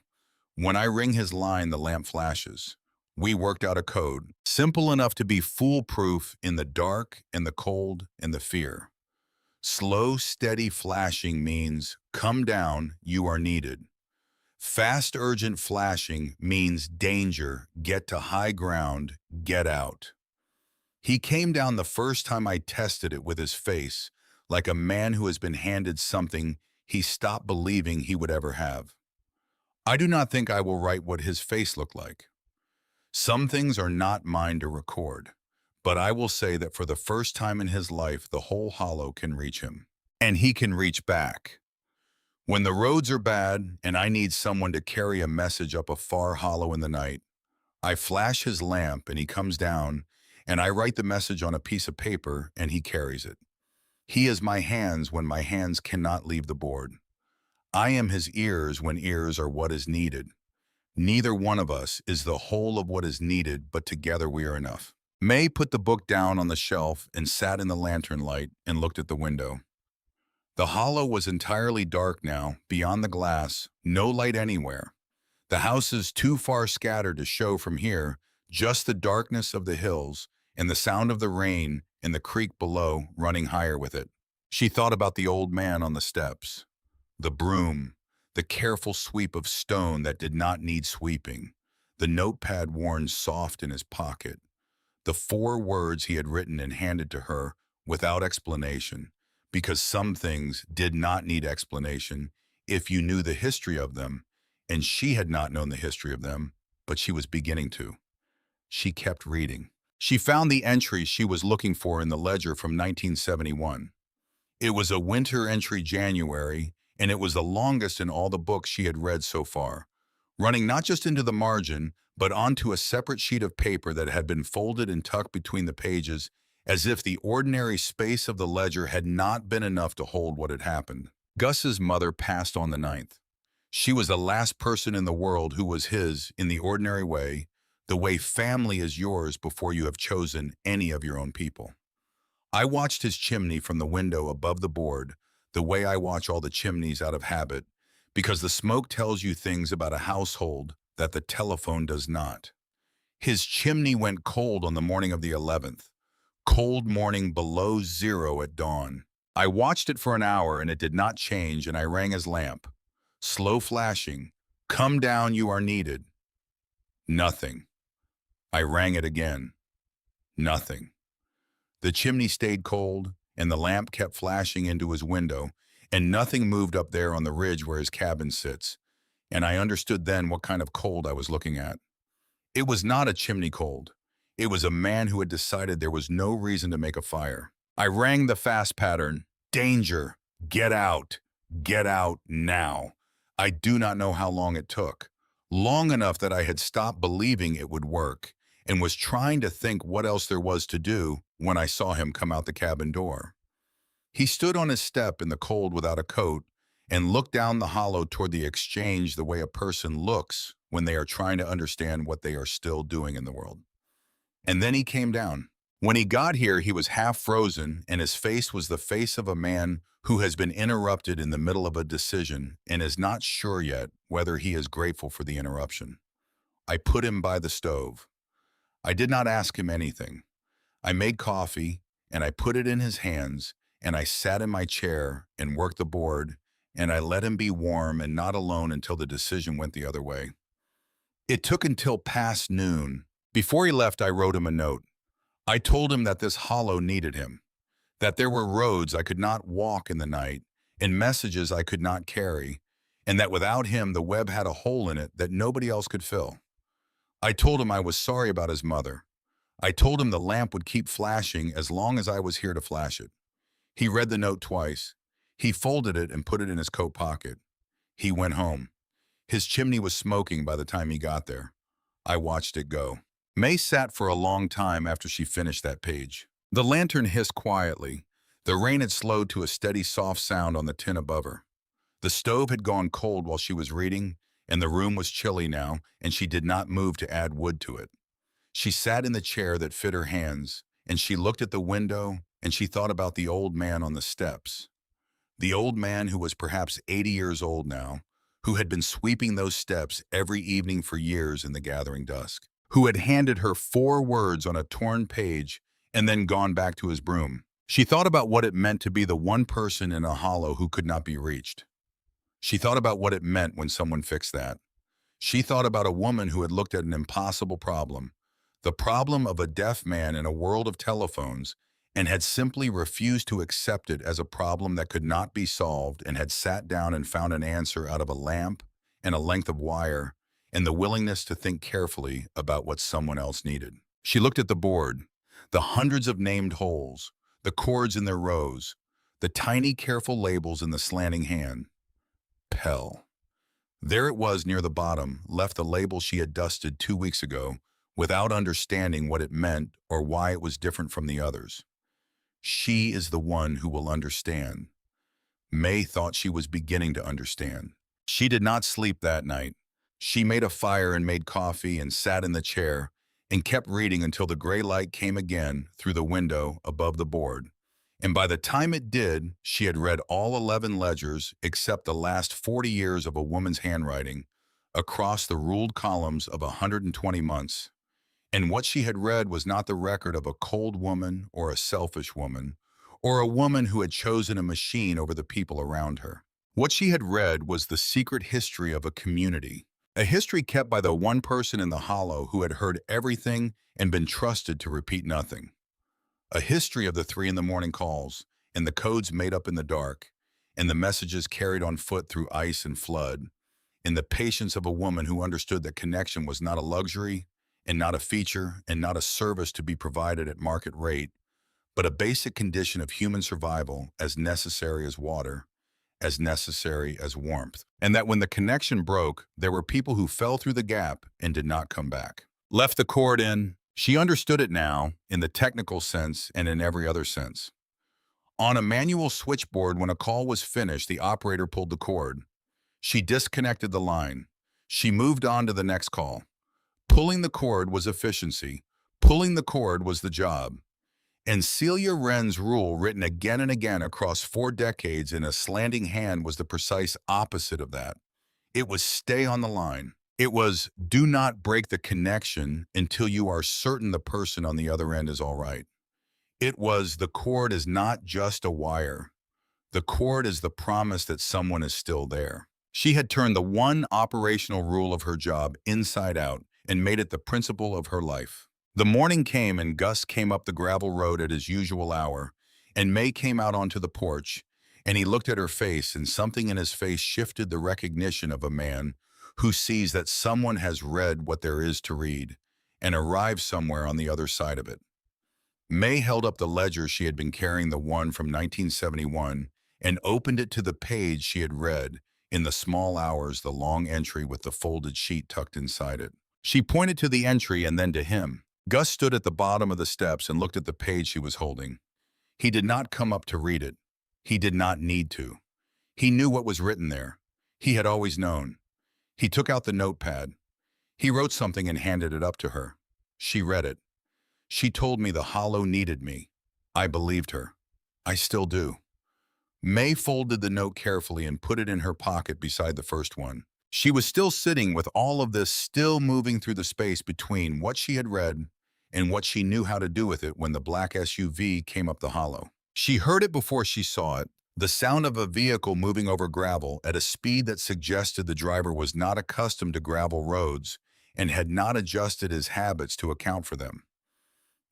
When I ring his line, the lamp flashes. We worked out a code, simple enough to be foolproof in the dark and the cold and the fear. Slow, steady flashing means, come down, you are needed. Fast, urgent flashing means danger, get to high ground, get out. He came down the first time I tested it with his face, like a man who has been handed something he stopped believing he would ever have. I do not think I will write what his face looked like. Some things are not mine to record, but I will say that for the first time in his life, the whole hollow can reach him, and he can reach back. When the roads are bad and I need someone to carry a message up a far hollow in the night, I flash his lamp and he comes down, and I write the message on a piece of paper and he carries it. He is my hands when my hands cannot leave the board. I am his ears when ears are what is needed. Neither one of us is the whole of what is needed, but together we are enough. May put the book down on the shelf and sat in the lantern light and looked at the window. The hollow was entirely dark now, beyond the glass, no light anywhere. The houses too far scattered to show from here, just the darkness of the hills and the sound of the rain and the creek below running higher with it. She thought about the old man on the steps, the broom, the careful sweep of stone that did not need sweeping, the notepad worn soft in his pocket, the 4 words he had written and handed to her without explanation, because some things did not need explanation if you knew the history of them, and she had not known the history of them, but she was beginning to. She kept reading. She found the entry she was looking for in the ledger from 1971. It was a winter entry January, and it was the longest in all the books she had read so far, running not just into the margin, but onto a separate sheet of paper that had been folded and tucked between the pages, as if the ordinary space of the ledger had not been enough to hold what had happened. Gus's mother passed on the 9th. She was the last person in the world who was his in the ordinary way, the way family is yours before you have chosen any of your own people. I watched his chimney from the window above the board, the way I watch all the chimneys out of habit, because the smoke tells you things about a household that the telephone does not. His chimney went cold on the morning of the 11th, cold morning below zero at dawn. I watched it for an hour and it did not change, and I rang his lamp. Slow flashing. Come down, you are needed. Nothing. I rang it again. Nothing. The chimney stayed cold, and the lamp kept flashing into his window, and nothing moved up there on the ridge where his cabin sits, and I understood then what kind of cold I was looking at. It was not a chimney cold. It was a man who had decided there was no reason to make a fire. I rang the fast pattern. Danger! Get out! Get out now! I do not know how long it took. Long enough that I had stopped believing it would work, and was trying to think what else there was to do when I saw him come out the cabin door. He stood on his step in the cold without a coat and looked down the hollow toward the exchange the way a person looks when they are trying to understand what they are still doing in the world. And then he came down. When he got here, he was half frozen, and his face was the face of a man who has been interrupted in the middle of a decision and is not sure yet whether he is grateful for the interruption. I put him by the stove. I did not ask him anything. I made coffee, and I put it in his hands, and I sat in my chair and worked the board, and I let him be warm and not alone until the decision went the other way. It took until past noon. Before he left, I wrote him a note. I told him that this hollow needed him, that there were roads I could not walk in the night, and messages I could not carry, and that without him the web had a hole in it that nobody else could fill. I told him I was sorry about his mother. I told him the lamp would keep flashing as long as I was here to flash it. He read the note twice. He folded it and put it in his coat pocket. He went home. His chimney was smoking by the time he got there. I watched it go. May sat for a long time after she finished that page. The lantern hissed quietly. The rain had slowed to a steady soft sound on the tin above her. The stove had gone cold while she was reading, and the room was chilly now, and she did not move to add wood to it. She sat in the chair that fit her hands, and she looked at the window, and she thought about the old man on the steps. The old man who was perhaps 80 years old now, who had been sweeping those steps every evening for years in the gathering dusk, who had handed her 4 words on a torn page and then gone back to his broom. She thought about what it meant to be the one person in a hollow who could not be reached. She thought about what it meant when someone fixed that. She thought about a woman who had looked at an impossible problem, the problem of a deaf man in a world of telephones, and had simply refused to accept it as a problem that could not be solved, and had sat down and found an answer out of a lamp and a length of wire and the willingness to think carefully about what someone else needed. She looked at the board, the hundreds of named holes, the chords in their rows, the tiny careful labels in the slanting hand. Pell. There it was near the bottom, left the label she had dusted 2 weeks ago, without understanding what it meant or why it was different from the others. She is the one who will understand. May thought she was beginning to understand. She did not sleep that night. She made a fire and made coffee and sat in the chair and kept reading until the gray light came again through the window above the board. And by the time it did, she had read all 11 ledgers except the last 40 years of a woman's handwriting across the ruled columns of 120 months. And what she had read was not the record of a cold woman or a selfish woman, or a woman who had chosen a machine over the people around her. What she had read was the secret history of a community, A history kept by the one person in the hollow who had heard everything and been trusted to repeat nothing. A history of the 3 in the morning calls, and the codes made up in the dark, and the messages carried on foot through ice and flood, and the patience of a woman who understood that connection was not a luxury, and not a feature, and not a service to be provided at market rate, but a basic condition of human survival, as necessary as water, as necessary as warmth. And that when the connection broke, there were people who fell through the gap and did not come back. Left the cord in. She understood it now, in the technical sense and in every other sense. On a manual switchboard, when a call was finished, the operator pulled the cord. She disconnected the line. She moved on to the next call. Pulling the cord was efficiency. Pulling the cord was the job. And Celia Wren's rule, written again and again across 4 decades in a slanting hand, was the precise opposite of that. It was stay on the line. It was do not break the connection until you are certain the person on the other end is all right. It was the cord is not just a wire. The cord is the promise that someone is still there. She had turned the one operational rule of her job inside out and made it the principle of her life. The morning came and Gus came up the gravel road at his usual hour, and May came out onto the porch, and he looked at her face, and something in his face shifted the recognition of a man who sees that someone has read what there is to read and arrived somewhere on the other side of it. May held up the ledger she had been carrying, the one from 1971, and opened it to the page she had read, in the small hours, the long entry with the folded sheet tucked inside it. She pointed to the entry and then to him. Gus stood at the bottom of the steps and looked at the page she was holding. He did not come up to read it. He did not need to. He knew what was written there. He had always known. He took out the notepad. He wrote something and handed it up to her. She read it. She told me the hollow needed me. I believed her. I still do. May folded the note carefully and put it in her pocket beside the first one. She was still sitting with all of this still moving through the space between what she had read and what she knew how to do with it when the black SUV came up the hollow. She heard it before she saw it, the sound of a vehicle moving over gravel at a speed that suggested the driver was not accustomed to gravel roads and had not adjusted his habits to account for them.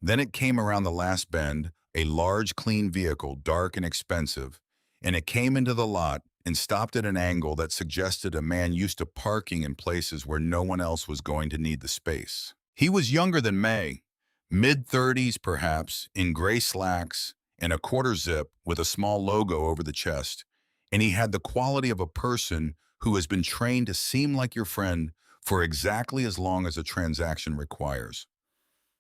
Then it came around the last bend, a large, clean vehicle, dark and expensive, and it came into the lot and stopped at an angle that suggested a man used to parking in places where no one else was going to need the space. He was younger than May, mid-30s perhaps, in gray slacks and a quarter zip with a small logo over the chest, and he had the quality of a person who has been trained to seem like your friend for exactly as long as a transaction requires.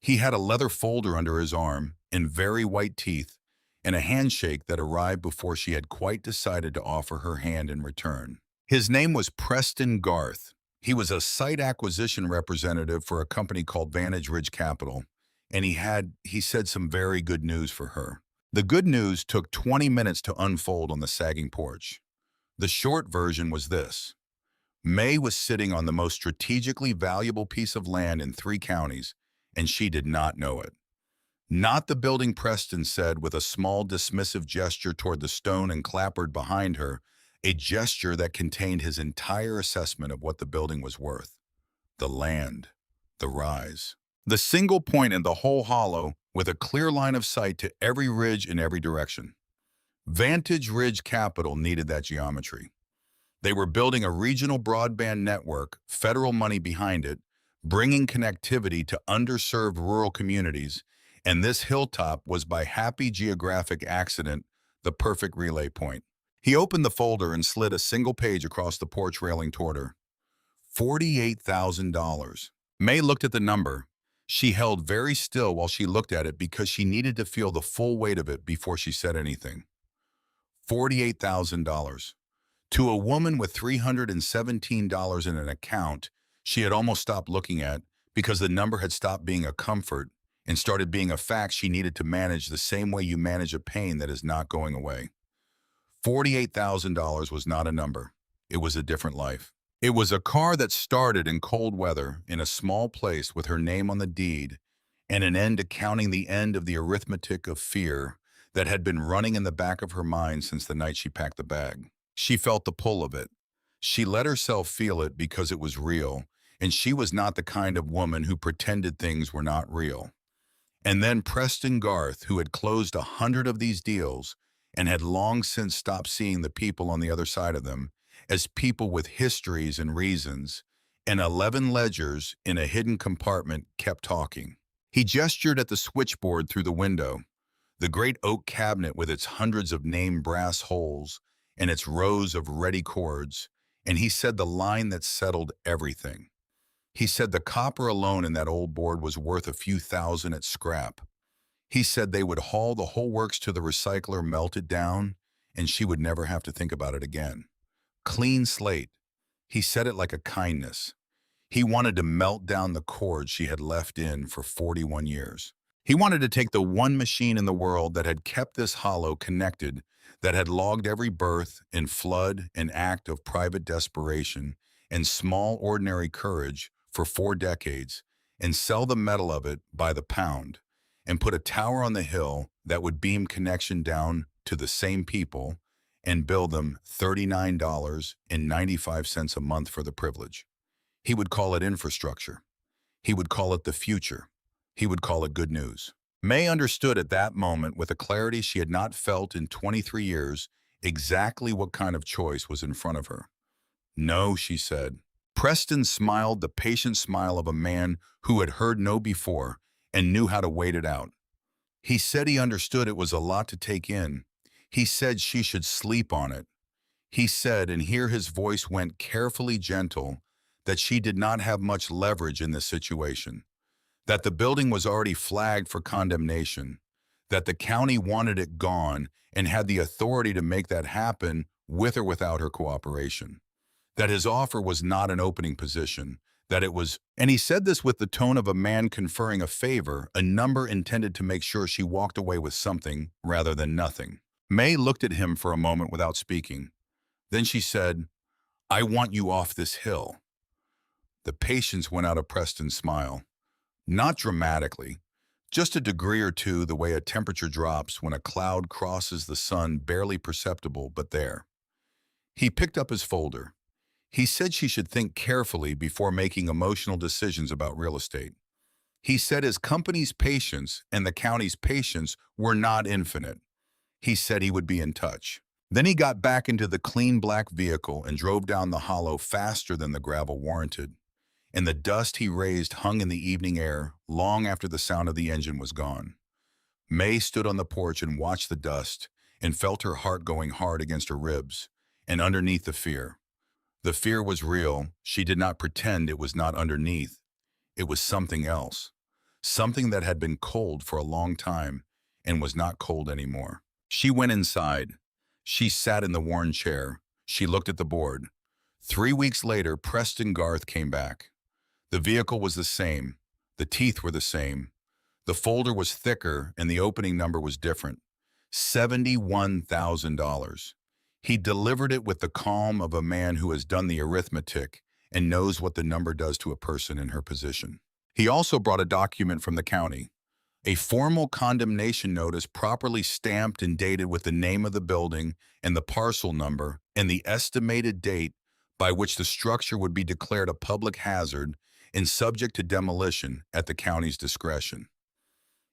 He had a leather folder under his arm and very white teeth, and a handshake that arrived before she had quite decided to offer her hand in return. His name was Preston Garth. He was a site acquisition representative for a company called Vantage Ridge Capital, and he said some very good news for her. The good news took 20 minutes to unfold on the sagging porch. The short version was this. May was sitting on the most strategically valuable piece of land in 3 counties, and she did not know it. Not the building, Preston said with a small dismissive gesture toward the stone and clapboard behind her, a gesture that contained his entire assessment of what the building was worth. The land, the rise. The single point in the whole hollow with a clear line of sight to every ridge in every direction. Vantage Ridge Capital needed that geometry. They were building a regional broadband network, federal money behind it, bringing connectivity to underserved rural communities, and this hilltop was by happy geographic accident the perfect relay point. He opened the folder and slid a single page across the porch railing toward her. $48,000. May looked at the number. She held very still while she looked at it because she needed to feel the full weight of it before she said anything. $48,000. To a woman with $317 in an account she had almost stopped looking at because the number had stopped being a comfort and started being a fact she needed to manage the same way you manage a pain that is not going away. $48,000 was not a number. It was a different life. It was a car that started in cold weather in a small place with her name on the deed and an end to counting the end of the arithmetic of fear that had been running in the back of her mind since the night she packed the bag. She felt the pull of it. She let herself feel it because it was real, and she was not the kind of woman who pretended things were not real. And then Preston Garth, who had closed 100 of these deals and had long since stopped seeing the people on the other side of them as people with histories and reasons, and 11 ledgers in a hidden compartment, kept talking. He gestured at the switchboard through the window, the great oak cabinet with its hundreds of named brass holes and its rows of ready chords, and he said the line that settled everything. He said the copper alone in that old board was worth a few thousand at scrap. He said they would haul the whole works to the recycler, melt it down, and she would never have to think about it again. Clean slate. He said it like a kindness. He wanted to melt down the cord she had left in for 41 years. He wanted to take the one machine in the world that had kept this hollow connected, that had logged every birth and flood and act of private desperation and small ordinary courage for 4 decades, and sell the metal of it by the pound, and put a tower on the hill that would beam connection down to the same people and bill them $39.95 a month for the privilege. He would call it infrastructure. He would call it the future. He would call it good news. May understood at that moment, with a clarity she had not felt in 23 years, exactly what kind of choice was in front of her. No, she said. Preston smiled the patient smile of a man who had heard no before and knew how to wait it out. He said he understood it was a lot to take in. He said she should sleep on it. He said, and here his voice went carefully gentle, that she did not have much leverage in this situation, that the building was already flagged for condemnation, that the county wanted it gone and had the authority to make that happen with or without her cooperation, that his offer was not an opening position, that it was, and he said this with the tone of a man conferring a favor, a number intended to make sure she walked away with something rather than nothing. May looked at him for a moment without speaking. Then she said, "I want you off this hill." The patience went out of Preston's smile. Not dramatically, just a degree or two the way a temperature drops when a cloud crosses the sun, barely perceptible, but there. He picked up his folder. He said she should think carefully before making emotional decisions about real estate. He said his company's patience and the county's patience were not infinite. He said he would be in touch. Then he got back into the clean black vehicle and drove down the hollow faster than the gravel warranted, and the dust he raised hung in the evening air long after the sound of the engine was gone. May stood on the porch and watched the dust and felt her heart going hard against her ribs, and underneath the fear. The fear was real. She did not pretend it was not underneath. It was something else, something that had been cold for a long time and was not cold anymore. She went inside. She sat in the worn chair. She looked at the board. 3 weeks later, Preston Garth came back. The vehicle was the same. The teeth were the same. The folder was thicker and the opening number was different. $71,000. He delivered it with the calm of a man who has done the arithmetic and knows what the number does to a person in her position. He also brought a document from the county, a formal condemnation notice properly stamped and dated with the name of the building and the parcel number and the estimated date by which the structure would be declared a public hazard and subject to demolition at the county's discretion.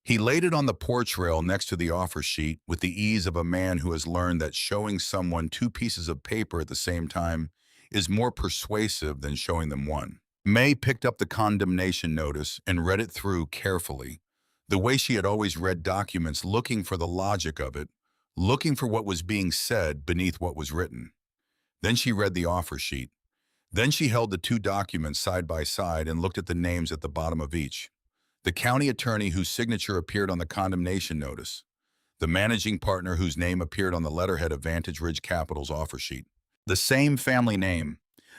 He laid it on the porch rail next to the offer sheet with the ease of a man who has learned that showing someone 2 pieces of paper at the same time is more persuasive than showing them one. May picked up the condemnation notice and read it through carefully, the way she had always read documents, looking for the logic of it, looking for what was being said beneath what was written. Then she read the offer sheet. Then she held the 2 documents side by side and looked at the names at the bottom of each. The county attorney whose signature appeared on the condemnation notice. The managing partner whose name appeared on the letterhead of Vantage Ridge Capital's offer sheet. The same family name.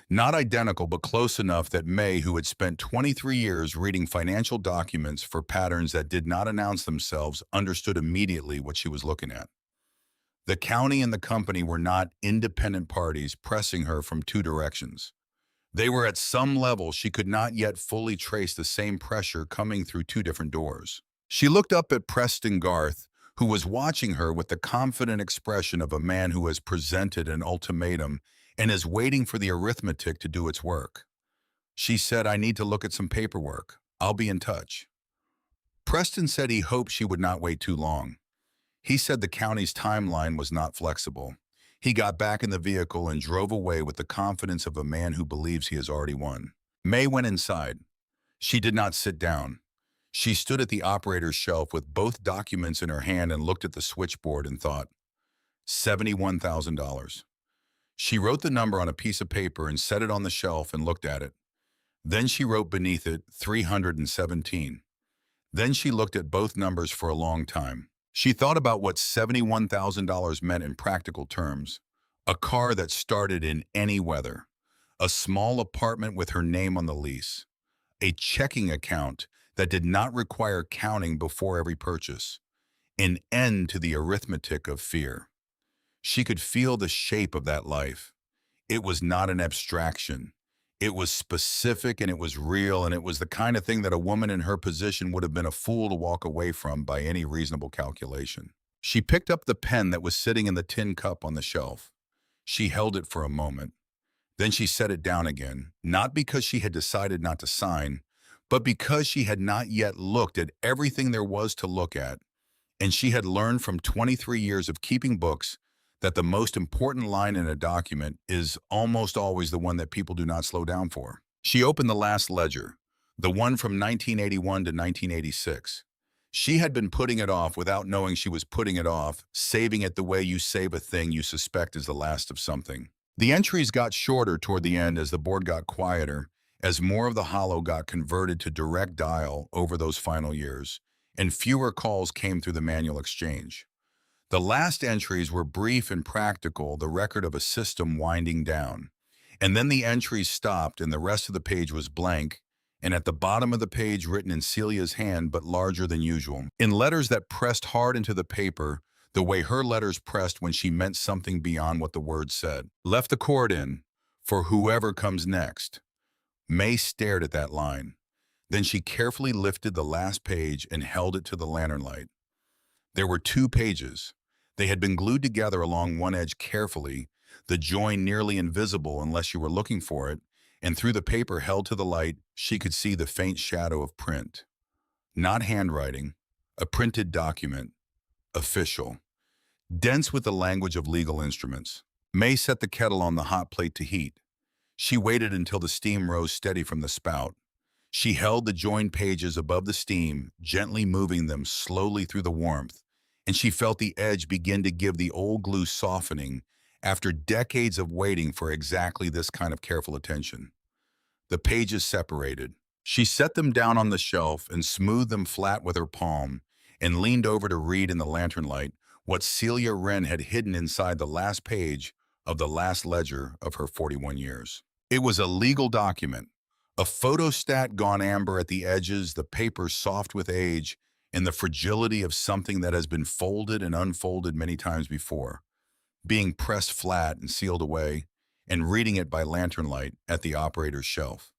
Not identical, but close enough that May, who had spent 23 years reading financial documents for patterns that did not announce themselves, understood immediately what she was looking at. The county and the company were not independent parties pressing her from 2 directions. They were at some level she could not yet fully trace the same pressure coming through 2 different doors. She looked up at Preston Garth, who was watching her with the confident expression of a man who has presented an ultimatum and is waiting for the arithmetic to do its work. She said, "I need to look at some paperwork. I'll be in touch." Preston said he hoped she would not wait too long. He said the county's timeline was not flexible. He got back in the vehicle and drove away with the confidence of a man who believes he has already won. May went inside. She did not sit down. She stood at the operator's shelf with both documents in her hand and looked at the switchboard and thought, $71,000. She wrote the number on a piece of paper and set it on the shelf and looked at it. Then she wrote beneath it 317. Then she looked at both numbers for a long time. She thought about what $71,000 meant in practical terms. A car that started in any weather. A small apartment with her name on the lease. A checking account that did not require counting before every purchase. An end to the arithmetic of fear. She could feel the shape of that life. It was not an abstraction. It was specific and it was real, and it was the kind of thing that a woman in her position would have been a fool to walk away from by any reasonable calculation. She picked up the pen that was sitting in the tin cup on the shelf. She held it for a moment. Then she set it down again, not because she had decided not to sign, but because she had not yet looked at everything there was to look at, and she had learned from 23 years of keeping books that the most important line in a document is almost always the one that people do not slow down for. She opened the last ledger, the one from 1981 to 1986. She had been putting it off without knowing she was putting it off, saving it the way you save a thing you suspect is the last of something. The entries got shorter toward the end as the board got quieter, as more of the hollow got converted to direct dial over those final years, and fewer calls came through the manual exchange. The last entries were brief and practical, the record of a system winding down. And then the entries stopped and the rest of the page was blank, and at the bottom of the page written in Celia's hand but larger than usual, in letters that pressed hard into the paper, the way her letters pressed when she meant something beyond what the words said. Left the cord in, for whoever comes next. May stared at that line. Then she carefully lifted the last page and held it to the lantern light. There were 2 pages. They had been glued together along one edge carefully, the join nearly invisible unless you were looking for it, and through the paper held to the light, she could see the faint shadow of print. Not handwriting, a printed document, official, dense with the language of legal instruments. May set the kettle on the hot plate to heat. She waited until the steam rose steady from the spout. She held the joined pages above the steam, gently moving them slowly through the warmth, and she felt the edge begin to give the old glue softening after decades of waiting for exactly this kind of careful attention. The pages separated. She set them down on the shelf and smoothed them flat with her palm and leaned over to read in the lantern light what Celia Wren had hidden inside the last page of the last ledger of her 41 years. It was a legal document, a photostat gone amber at the edges, the paper soft with age, and the fragility of something that has been folded and unfolded many times before, being pressed flat and sealed away, and reading it by lantern light at the operator's shelf.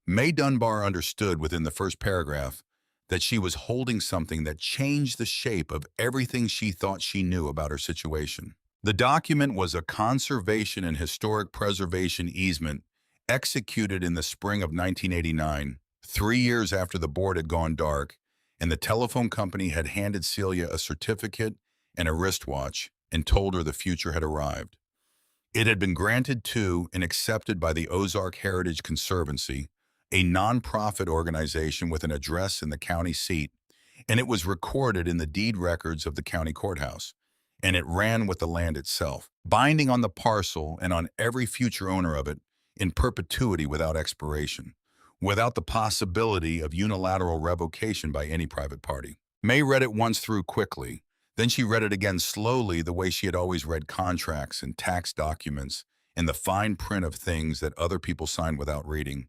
May Dunbar understood within the first paragraph that she was holding something that changed the shape of everything she thought she knew about her situation. The document was a conservation and historic preservation easement executed in the spring of 1989, 3 years after the board had gone dark, and the telephone company had handed Celia a certificate and a wristwatch and told her the future had arrived. It had been granted to and accepted by the Ozark Heritage Conservancy, a nonprofit organization with an address in the county seat, and it was recorded in the deed records of the county courthouse, and it ran with the land itself, binding on the parcel and on every future owner of it in perpetuity without expiration, without the possibility of unilateral revocation by any private party. May read it once through quickly. Then she read it again slowly the way she had always read contracts and tax documents and the fine print of things that other people signed without reading,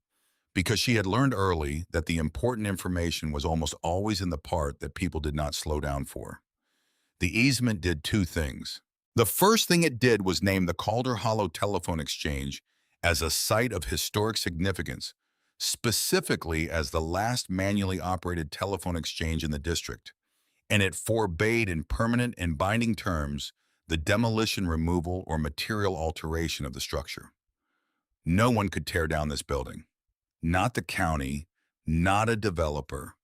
because she had learned early that the important information was almost always in the part that people did not slow down for. The easement did 2 things. The first thing it did was name the Calder Hollow Telephone Exchange as a site of historic significance, specifically as the last manually operated telephone exchange in the district, and it forbade in permanent and binding terms the demolition, removal, or material alteration of the structure. No one could tear down this building. Not the county, not a developer,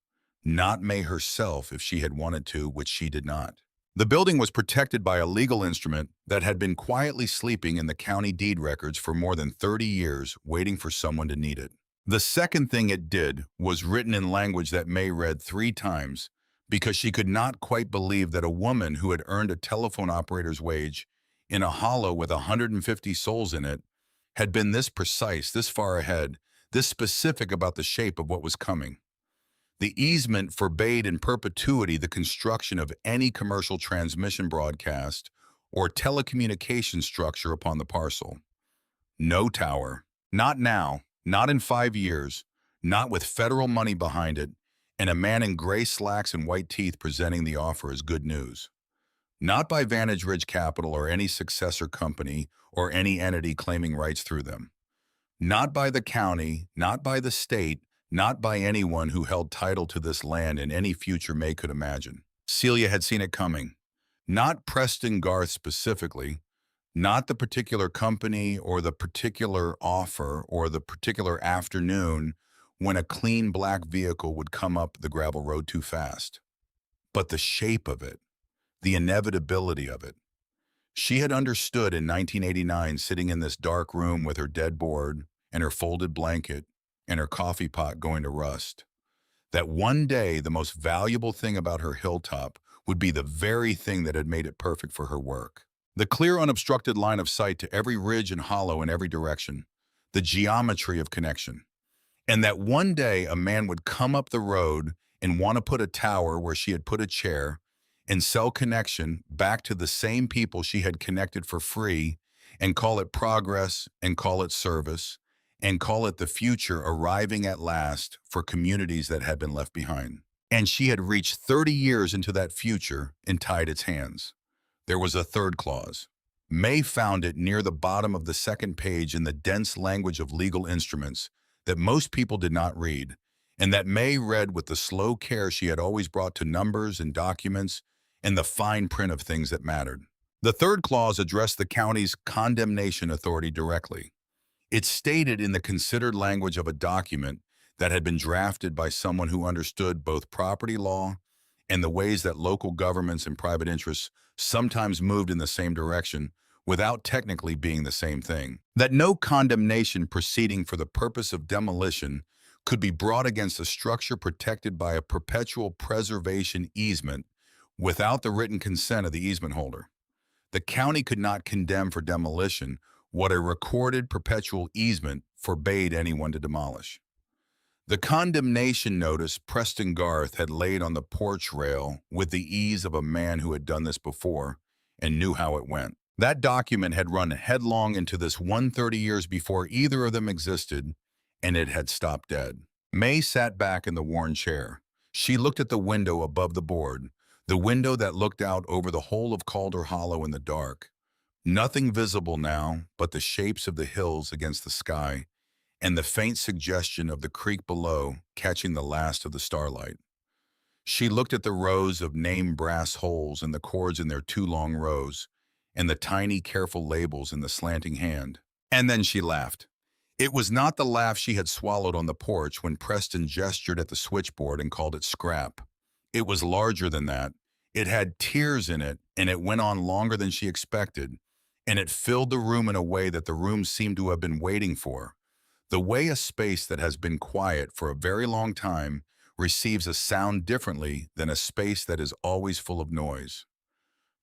not May herself if she had wanted to, which she did not. The building was protected by a legal instrument that had been quietly sleeping in the county deed records for more than 30 years, waiting for someone to need it. The second thing it did was written in language that May read 3 times because she could not quite believe that a woman who had earned a telephone operator's wage in a hollow with 150 souls in it had been this precise, this far ahead, this specific about the shape of what was coming. The easement forbade in perpetuity the construction of any commercial transmission broadcast or telecommunication structure upon the parcel. No tower. Not now. Not in 5 years. Not with federal money behind it, and a man in gray slacks and white teeth presenting the offer as good news. Not by Vantage Ridge Capital or any successor company or any entity claiming rights through them. Not by the county, not by the state, not by anyone who held title to this land in any future May could imagine. Celia had seen it coming. Not Preston Garth specifically, not the particular company or the particular offer or the particular afternoon when a clean black vehicle would come up the gravel road too fast, but the shape of it, the inevitability of it. She had understood in 1989, sitting in this dark room with her dead board and her folded blanket and her coffee pot going to rust, that one day the most valuable thing about her hilltop would be the very thing that had made it perfect for her work. The clear, unobstructed line of sight to every ridge and hollow in every direction, the geometry of connection. And that one day a man would come up the road and want to put a tower where she had put a chair and sell connection back to the same people she had connected for free and call it progress and call it service and call it the future arriving at last for communities that had been left behind. And she had reached 30 years into that future and tied its hands. There was a third clause. May found it near the bottom of the second page in the dense language of legal instruments that most people did not read, and that May read with the slow care she had always brought to numbers and documents and the fine print of things that mattered. The third clause addressed the county's condemnation authority directly. It stated in the considered language of a document that had been drafted by someone who understood both property law and the ways that local governments and private interests sometimes moved in the same direction without technically being the same thing, that no condemnation proceeding for the purpose of demolition could be brought against a structure protected by a perpetual preservation easement without the written consent of the easement holder. The county could not condemn for demolition what a recorded perpetual easement forbade anyone to demolish. The condemnation notice Preston Garth had laid on the porch rail with the ease of a man who had done this before and knew how it went. That document had run headlong into this 130 years before either of them existed, and it had stopped dead. May sat back in the worn chair. She looked at the window above the board, the window that looked out over the whole of Calder Hollow in the dark. Nothing visible now but the shapes of the hills against the sky and the faint suggestion of the creek below catching the last of the starlight. She looked at the rows of named brass holes and the cords in their 2 long rows, and the tiny, careful labels in the slanting hand. And then she laughed. It was not the laugh she had swallowed on the porch when Preston gestured at the switchboard and called it scrap. It was larger than that. It had tears in it, and it went on longer than she expected, and it filled the room in a way that the room seemed to have been waiting for. The way a space that has been quiet for a very long time receives a sound differently than a space that is always full of noise.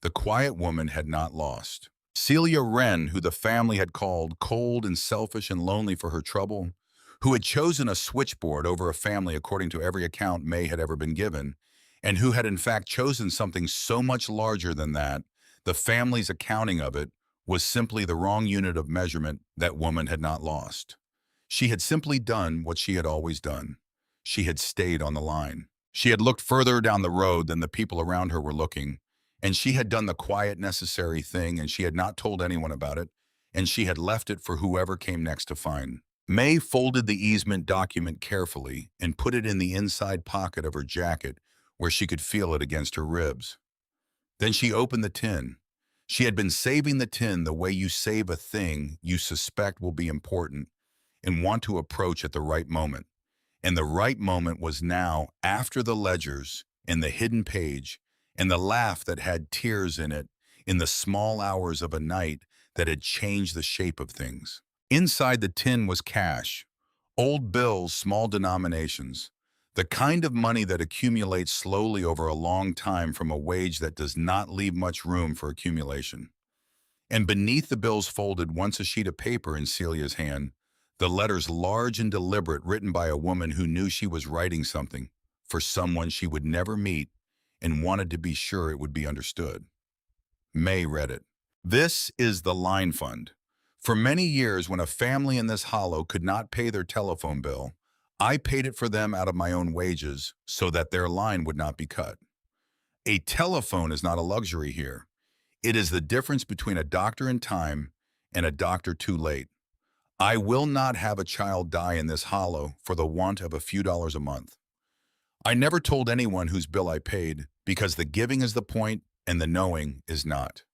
The quiet woman had not lost. Celia Wren, who the family had called cold and selfish and lonely for her trouble, who had chosen a switchboard over a family according to every account May had ever been given, and who had in fact chosen something so much larger than that, the family's accounting of it was simply the wrong unit of measurement that woman had not lost. She had simply done what she had always done. She had stayed on the line. She had looked further down the road than the people around her were looking, and she had done the quiet, necessary thing, and she had not told anyone about it, and she had left it for whoever came next to find. May folded the easement document carefully and put it in the inside pocket of her jacket where she could feel it against her ribs. Then she opened the tin. She had been saving the tin the way you save a thing you suspect will be important and want to approach at the right moment. And the right moment was now, after the ledgers and the hidden page and the laugh that had tears in it, in the small hours of a night that had changed the shape of things. Inside the tin was cash, old bills, small denominations, the kind of money that accumulates slowly over a long time from a wage that does not leave much room for accumulation. And beneath the bills folded once a sheet of paper in Celia's hand, the letters large and deliberate written by a woman who knew she was writing something for someone she would never meet and wanted to be sure it would be understood. May read it. This is the line fund. For many years, when a family in this hollow could not pay their telephone bill, I paid it for them out of my own wages so that their line would not be cut. A telephone is not a luxury here. It is the difference between a doctor in time and a doctor too late. I will not have a child die in this hollow for the want of a few dollars a month. I never told anyone whose bill I paid because the giving is the point and the knowing is not.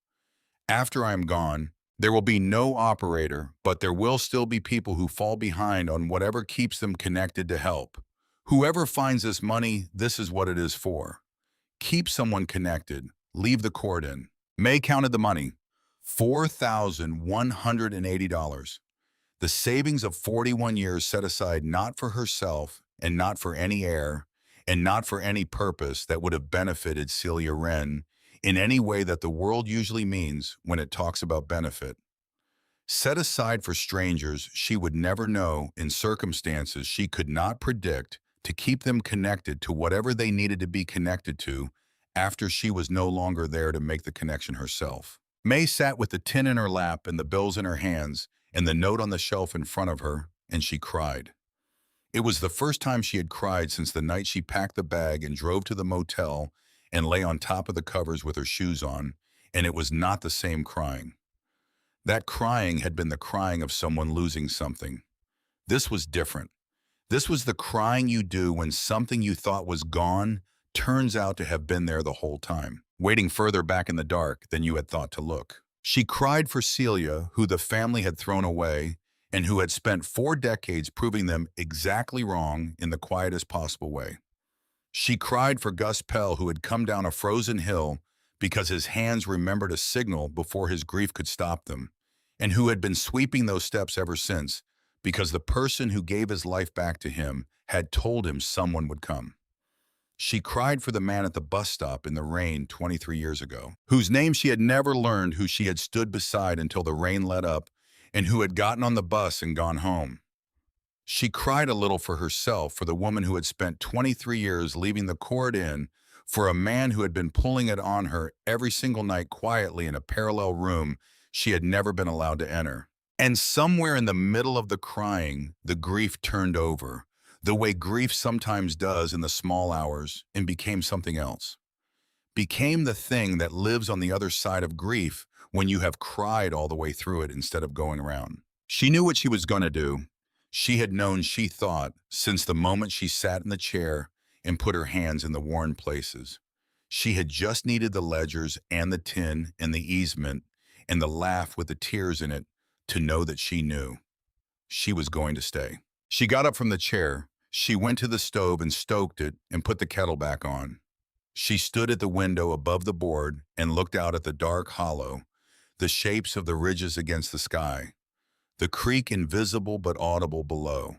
After I am gone, there will be no operator, but there will still be people who fall behind on whatever keeps them connected to help. Whoever finds this money, this is what it is for. Keep someone connected. Leave the cord in. May counted the money. $4,180. The savings of 41 years set aside not for herself and not for any heir and not for any purpose that would have benefited Celia Wren in any way that the world usually means when it talks about benefit. Set aside for strangers she would never know in circumstances she could not predict to keep them connected to whatever they needed to be connected to after she was no longer there to make the connection herself. May sat with the tin in her lap and the bills in her hands and the note on the shelf in front of her, and she cried. It was the first time she had cried since the night she packed the bag and drove to the motel and lay on top of the covers with her shoes on, and it was not the same crying. That crying had been the crying of someone losing something. This was different. This was the crying you do when something you thought was gone turns out to have been there the whole time, waiting further back in the dark than you had thought to look. She cried for Celia, who the family had thrown away, and who had spent 4 decades proving them exactly wrong in the quietest possible way. She cried for Gus Pell, who had come down a frozen hill because his hands remembered a signal before his grief could stop them, and who had been sweeping those steps ever since because the person who gave his life back to him had told him someone would come. She cried for the man at the bus stop in the rain 23 years ago, whose name she had never learned, who she had stood beside until the rain let up, and who had gotten on the bus and gone home. She cried a little for herself, for the woman who had spent 23 years leaving the cord in, for a man who had been pulling it on her every single night quietly in a parallel room she had never been allowed to enter. And somewhere in the middle of the crying, the grief turned over, the way grief sometimes does in the small hours, and became something else. Became the thing that lives on the other side of grief when you have cried all the way through it instead of going around. She knew what she was going to do. She had known, she thought, since the moment she sat in the chair and put her hands in the worn places. She had just needed the ledgers and the tin and the easement and the laugh with the tears in it to know that she knew. She was going to stay. She got up from the chair. She went to the stove and stoked it and put the kettle back on. She stood at the window above the board and looked out at the dark hollow, the shapes of the ridges against the sky, the creek invisible but audible below.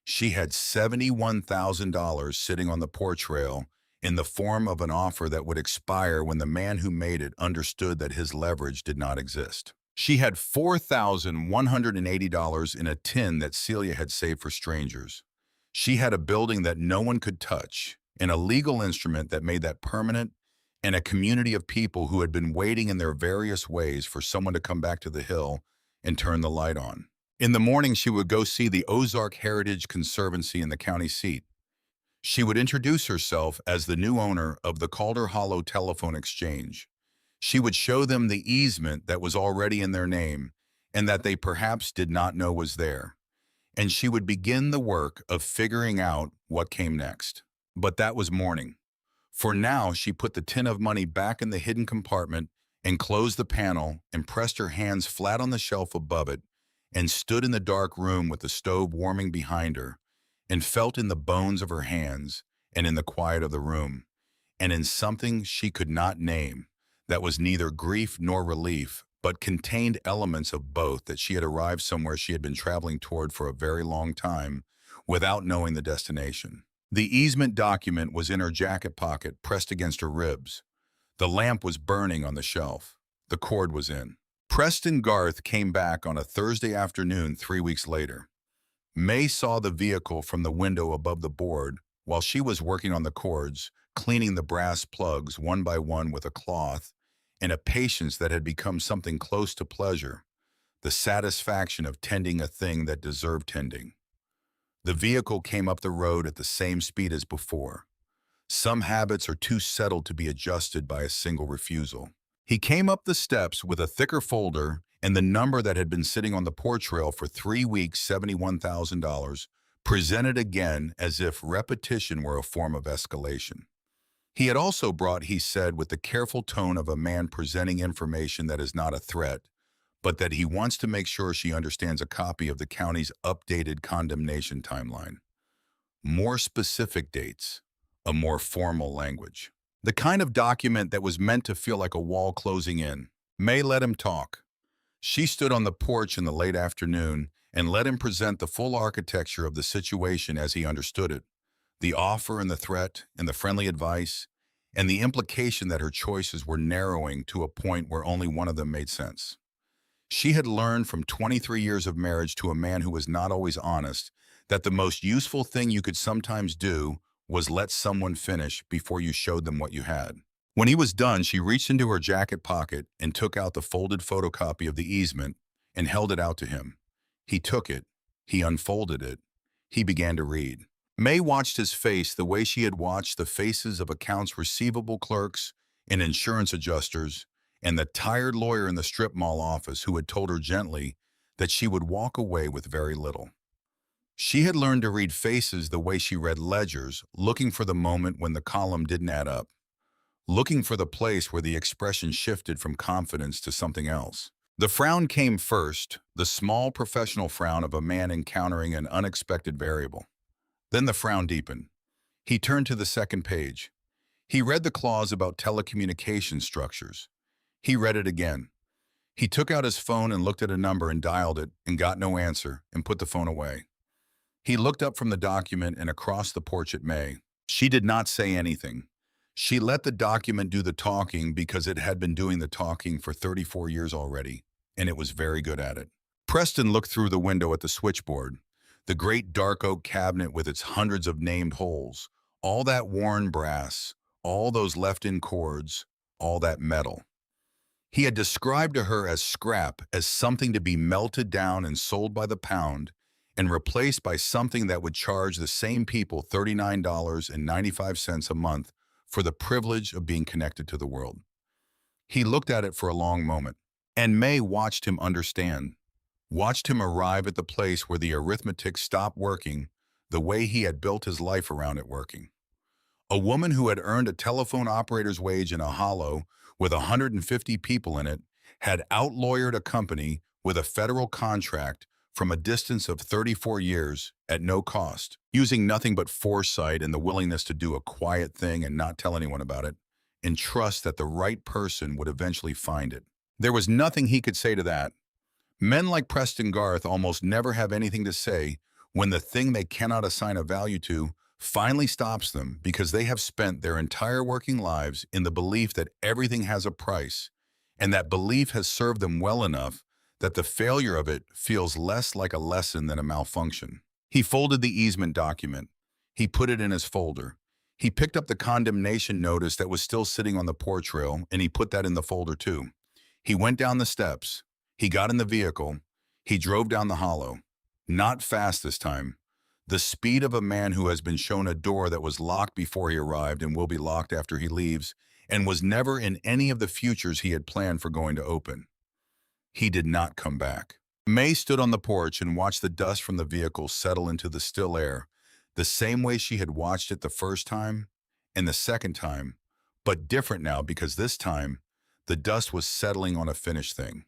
She had $71,000 sitting on the porch rail in the form of an offer that would expire when the man who made it understood that his leverage did not exist. She had $4,180 in a tin that Celia had saved for strangers. She had a building that no one could touch, and a legal instrument that made that permanent, and a community of people who had been waiting in their various ways for someone to come back to the hill and turn the light on. In the morning, she would go see the Ozark Heritage Conservancy in the county seat. She would introduce herself as the new owner of the Calder Hollow Telephone Exchange. She would show them the easement that was already in their name and that they perhaps did not know was there. And she would begin the work of figuring out what came next. But that was morning. For now, she put the tin of money back in the hidden compartment and closed the panel and pressed her hands flat on the shelf above it and stood in the dark room with the stove warming behind her and felt in the bones of her hands and in the quiet of the room and in something she could not name that was neither grief nor relief, but contained elements of both, that she had arrived somewhere she had been traveling toward for a very long time without knowing the destination. The easement document was in her jacket pocket, pressed against her ribs. The lamp was burning on the shelf. The cord was in. Preston Garth came back on a Thursday afternoon 3 weeks later. May saw the vehicle from the window above the board while she was working on the cords, cleaning the brass plugs one by one with a cloth, in a patience that had become something close to pleasure, the satisfaction of tending a thing that deserved tending. The vehicle came up the road at the same speed as before. Some habits are too settled to be adjusted by a single refusal. He came up the steps with a thicker folder and the number that had been sitting on the porch rail for 3 weeks, $71,000, presented again as if repetition were a form of escalation. He had also brought, he said, with the careful tone of a man presenting information that is not a threat, but that he wants to make sure she understands, a copy of the county's updated condemnation timeline. More specific dates, a more formal language. The kind of document that was meant to feel like a wall closing in. May let him talk. She stood on the porch in the late afternoon and let him present the full architecture of the situation as he understood it, the offer and the threat and the friendly advice, and the implication that her choices were narrowing to a point where only one of them made sense. She had learned from 23 years of marriage to a man who was not always honest that the most useful thing you could sometimes do was let someone finish before you showed them what you had. When he was done, she reached into her jacket pocket and took out the folded photocopy of the easement and held it out to him. He took it. He unfolded it. He began to read. May watched his face the way she had watched the faces of accounts receivable clerks and insurance adjusters and the tired lawyer in the strip mall office who had told her gently that she would walk away with very little. She had learned to read faces the way she read ledgers, looking for the moment when the column didn't add up, looking for the place where the expression shifted from confidence to something else. The frown came first, the small professional frown of a man encountering an unexpected variable. Then the frown deepened. He turned to the second page. He read the clause about telecommunication structures. He read it again. He took out his phone and looked at a number and dialed it and got no answer and put the phone away. He looked up from the document and across the porch at May. She did not say anything. She let the document do the talking because it had been doing the talking for 34 years already, and it was very good at it. Preston looked through the window at the switchboard, the great dark oak cabinet with its hundreds of named holes, all that worn brass, all those left-in cords, all that metal. He had described to her as scrap, as something to be melted down and sold by the pound, and replaced by something that would charge the same people $39.95 a month for the privilege of being connected to the world. He looked at it for a long moment, and May watched him understand, watched him arrive at the place where the arithmetic stopped working the way he had built his life around it working. A woman who had earned a telephone operator's wage in a hollow with 150 people in it had outlawyered a company with a federal contract from a distance of 34 years at no cost, using nothing but foresight and the willingness to do a quiet thing and not tell anyone about it, and trust that the right person would eventually find it. There was nothing he could say to that. Men like Preston Garth almost never have anything to say when the thing they cannot assign a value to finally stops them, because they have spent their entire working lives in the belief that everything has a price, and that belief has served them well enough that the failure of it feels less like a lesson than a malfunction. He folded the easement document. He put it in his folder. He picked up the condemnation notice that was still sitting on the porch rail, and he put that in the folder too. He went down the steps. He got in the vehicle. He drove down the hollow. Not fast this time. The speed of a man who has been shown a door that was locked before he arrived and will be locked after he leaves, and was never in any of the futures he had planned for going to open. He did not come back. May stood on the porch and watched the dust from the vehicle settle into the still air, the same way she had watched it the first time and the second time, but different now because this time, The dust was settling on a finished thing.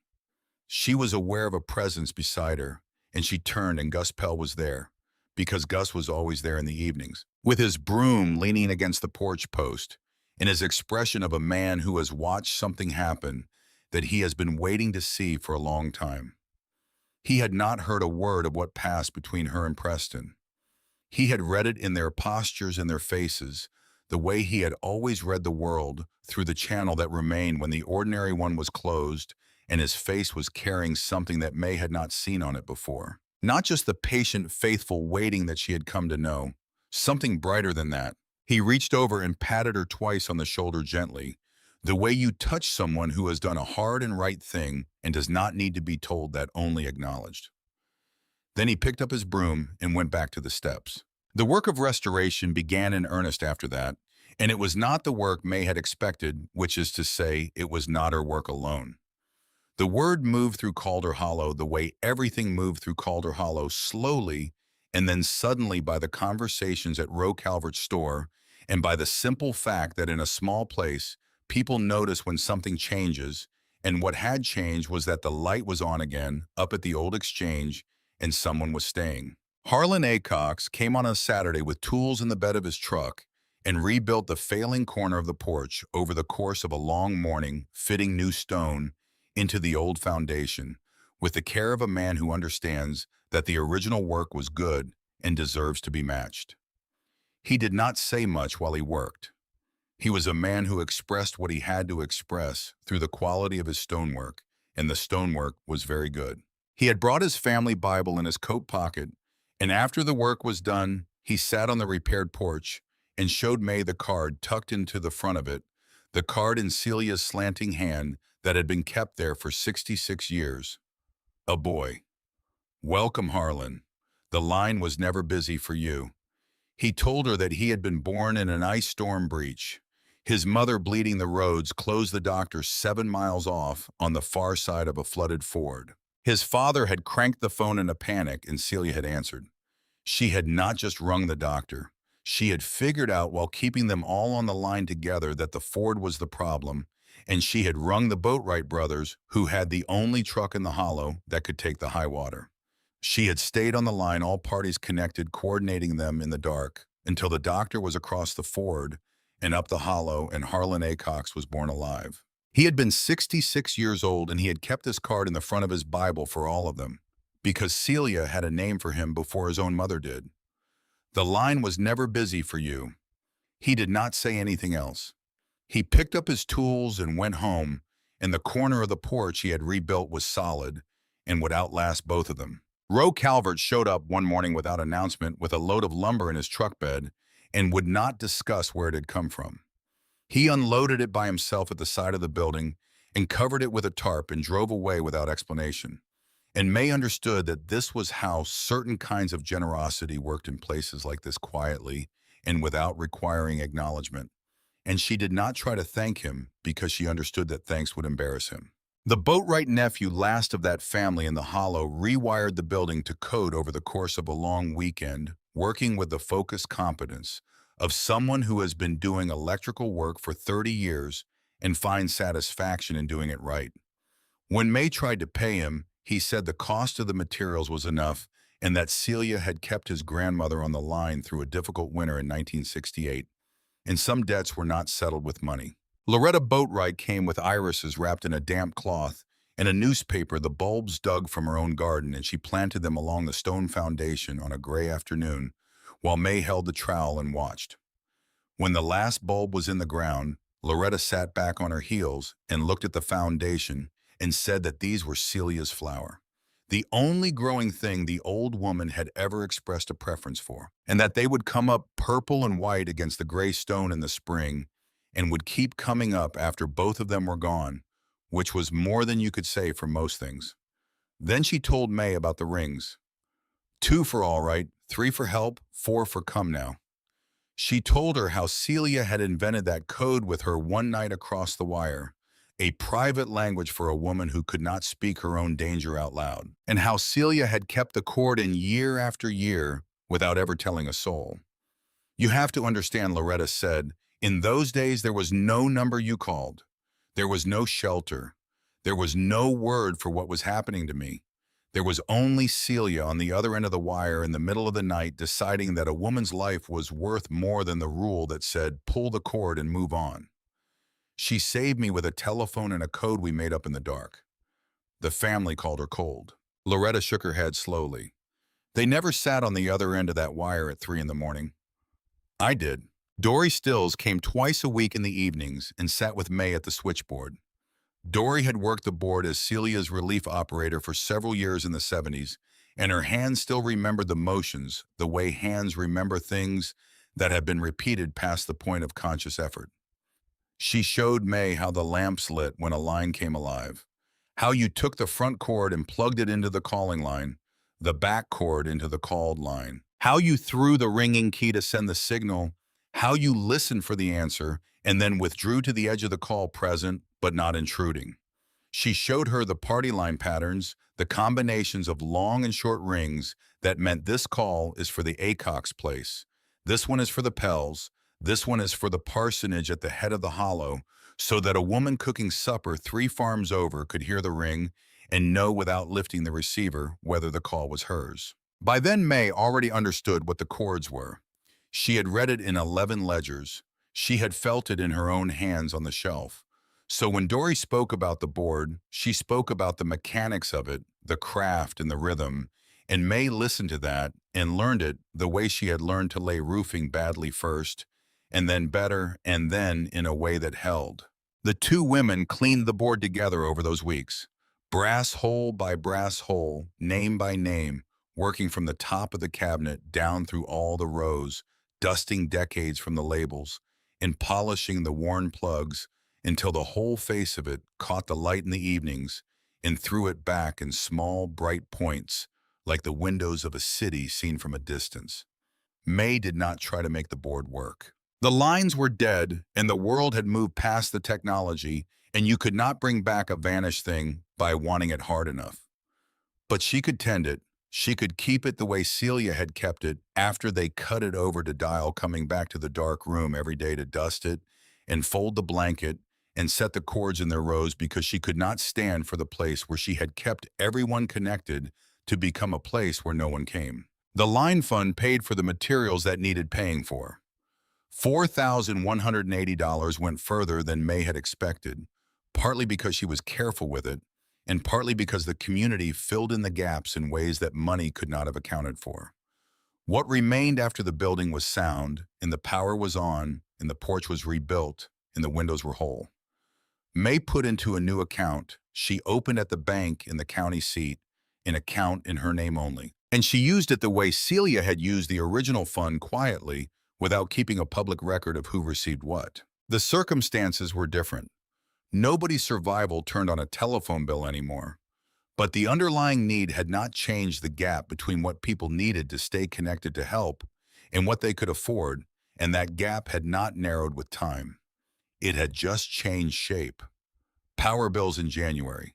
She was aware of a presence beside her, and she turned and Gus Pell was there, because Gus was always there in the evenings, with his broom leaning against the porch post, and his expression of a man who has watched something happen that he has been waiting to see for a long time. He had not heard a word of what passed between her and Preston. He had read it in their postures and their faces, the way he had always read the world through the channel that remained when the ordinary one was closed and his face was carrying something that May had not seen on it before. Not just the patient, faithful waiting that she had come to know, something brighter than that. He reached over and patted her twice on the shoulder gently, the way you touch someone who has done a hard and right thing and does not need to be told that, only acknowledged. Then he picked up his broom and went back to the steps. The work of restoration began in earnest after that, and it was not the work May had expected, which is to say, it was not her work alone. The word moved through Calder Hollow the way everything moved through Calder Hollow, slowly and then suddenly, by the conversations at Roe Calvert's store and by the simple fact that in a small place, people notice when something changes, and what had changed was that the light was on again up at the old exchange and someone was staying. Harlan A. Cox came on a Saturday with tools in the bed of his truck and rebuilt the failing corner of the porch over the course of a long morning, fitting new stone into the old foundation, with the care of a man who understands that the original work was good and deserves to be matched. He did not say much while he worked. He was a man who expressed what he had to express through the quality of his stonework, and the stonework was very good. He had brought his family Bible in his coat pocket, and after the work was done, he sat on the repaired porch and showed May the card tucked into the front of it, the card in Celia's slanting hand that had been kept there for 66 years. A boy. Welcome, Harlan. The line was never busy for you. He told her that he had been born in an ice storm breach. His mother, bleeding the roads, closed the doctor 7 miles off on the far side of a flooded ford. His father had cranked the phone in a panic, and Celia had answered. She had not just rung the doctor. She had figured out, while keeping them all on the line together, that the ford was the problem, and she had rung the Boatwright brothers, who had the only truck in the hollow that could take the high water. She had stayed on the line, all parties connected, coordinating them in the dark, until the doctor was across the ford and up the hollow, and Harlan A. Cox was born alive. He had been 66 years old, and he had kept this card in the front of his Bible for all of them, because Celia had a name for him before his own mother did. The line was never busy for you. He did not say anything else. He picked up his tools and went home, and the corner of the porch he had rebuilt was solid and would outlast both of them. Roe Calvert showed up one morning without announcement with a load of lumber in his truck bed and would not discuss where it had come from. He unloaded it by himself at the side of the building and covered it with a tarp and drove away without explanation. And May understood that this was how certain kinds of generosity worked in places like this, quietly and without requiring acknowledgement. And she did not try to thank him because she understood that thanks would embarrass him. The Boatwright nephew, last of that family in the hollow, rewired the building to code over the course of a long weekend, working with the focused competence of someone who has been doing electrical work for 30 years and finds satisfaction in doing it right. When May tried to pay him, he said the cost of the materials was enough and that Celia had kept his grandmother on the line through a difficult winter in 1968, and some debts were not settled with money. Loretta Boatwright came with irises wrapped in a damp cloth and a newspaper, the bulbs dug from her own garden, and she planted them along the stone foundation on a gray afternoon while May held the trowel and watched. When the last bulb was in the ground, Loretta sat back on her heels and looked at the foundation and said that these were Celia's flower, the only growing thing the old woman had ever expressed a preference for, and that they would come up purple and white against the gray stone in the spring and would keep coming up after both of them were gone, which was more than you could say for most things. Then she told May about the rings. 2 for all right, 3 for help, 4 for come now. She told her how Celia had invented that code with her one night across the wire, a private language for a woman who could not speak her own danger out loud, and how Celia had kept the cord in year after year without ever telling a soul. You have to understand, Loretta said, in those days there was no number you called. There was no shelter. There was no word for what was happening to me. There was only Celia on the other end of the wire in the middle of the night deciding that a woman's life was worth more than the rule that said, pull the cord and move on. She saved me with a telephone and a code we made up in the dark. The family called her cold. Loretta shook her head slowly. They never sat on the other end of that wire at 3 in the morning. I did. Dory Stills came twice a week in the evenings and sat with May at the switchboard. Dory had worked the board as Celia's relief operator for several years in the 70s, and her hands still remembered the motions, the way hands remember things that have been repeated past the point of conscious effort. She showed May how the lamps lit when a line came alive, how you took the front cord and plugged it into the calling line, the back cord into the called line, how you threw the ringing key to send the signal, how you listened for the answer and then withdrew to the edge of the call present but not intruding. She showed her the party line patterns, the combinations of long and short rings that meant this call is for the Acock's place, this one is for the Pells, this one is for the parsonage at the head of the hollow, so that a woman cooking supper 3 farms over could hear the ring and know without lifting the receiver whether the call was hers. By then, May already understood what the chords were. She had read it in 11 ledgers. She had felt it in her own hands on the shelf. So when Dory spoke about the board, she spoke about the mechanics of it, the craft and the rhythm, and May listened to that and learned it the way she had learned to lay roofing badly first, and then better, and then in a way that held. The 2 women cleaned the board together over those weeks, brass hole by brass hole, name by name, working from the top of the cabinet down through all the rows, dusting decades from the labels, and polishing the worn plugs until the whole face of it caught the light in the evenings and threw it back in small, bright points like the windows of a city seen from a distance. May did not try to make the board work. The lines were dead, and the world had moved past the technology, and you could not bring back a vanished thing by wanting it hard enough. But she could tend it. She could keep it the way Celia had kept it after they cut it over to dial coming back to the dark room every day to dust it and fold the blanket and set the cords in their rows because she could not stand for the place where she had kept everyone connected to become a place where no one came. The line fund paid for the materials that needed paying for. $4,180 went further than May had expected, partly because she was careful with it, and partly because the community filled in the gaps in ways that money could not have accounted for. What remained after the building was sound, and the power was on, and the porch was rebuilt, and the windows were whole. May put into a new account she opened at the bank in the county seat, an account in her name only. And she used it the way Celia had used the original fund quietly, without keeping a public record of who received what. The circumstances were different. Nobody's survival turned on a telephone bill anymore. But the underlying need had not changed the gap between what people needed to stay connected to help and what they could afford, and that gap had not narrowed with time. It had just changed shape. Power bills in January.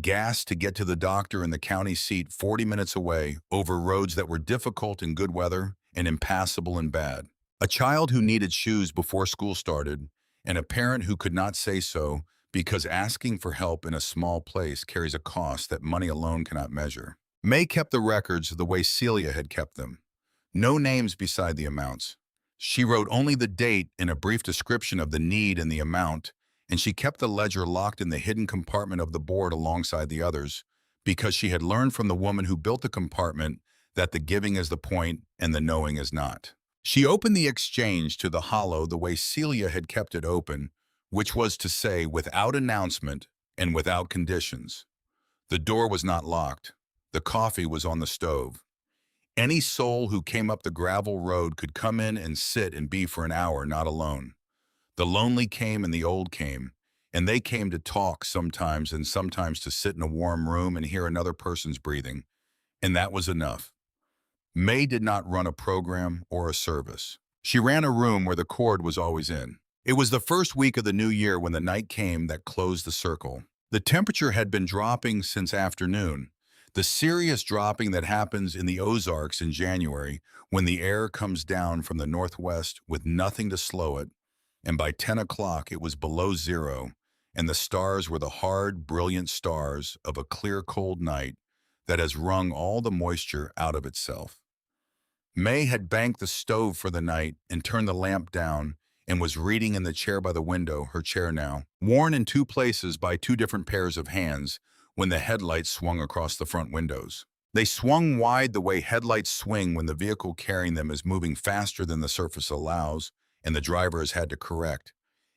Gas to get to the doctor in the county seat 40 minutes away over roads that were difficult in good weather and impassable in bad. A child who needed shoes before school started, and a parent who could not say so because asking for help in a small place carries a cost that money alone cannot measure. May kept the records the way Celia had kept them. No names beside the amounts. She wrote only the date and a brief description of the need and the amount, and she kept the ledger locked in the hidden compartment of the board alongside the others, because she had learned from the woman who built the compartment that the giving is the point and the knowing is not. She opened the exchange to the hollow the way Celia had kept it open, which was to say without announcement and without conditions. The door was not locked. The coffee was on the stove. Any soul who came up the gravel road could come in and sit and be for an hour not alone. The lonely came and the old came, and they came to talk sometimes and sometimes to sit in a warm room and hear another person's breathing, and that was enough. May did not run a program or a service. She ran a room where the cord was always in. It was the first week of the new year when the night came that closed the circle. The temperature had been dropping since afternoon, the serious dropping that happens in the Ozarks in January when the air comes down from the northwest with nothing to slow it, and by 10 o'clock it was below zero, and the stars were the hard, brilliant stars of a clear, cold night that has wrung all the moisture out of itself. May had banked the stove for the night and turned the lamp down and was reading in the chair by the window, her chair now, worn in two places by two different pairs of hands, when the headlights swung across the front windows. They swung wide the way headlights swing when the vehicle carrying them is moving faster than the surface allows and the driver has had to correct.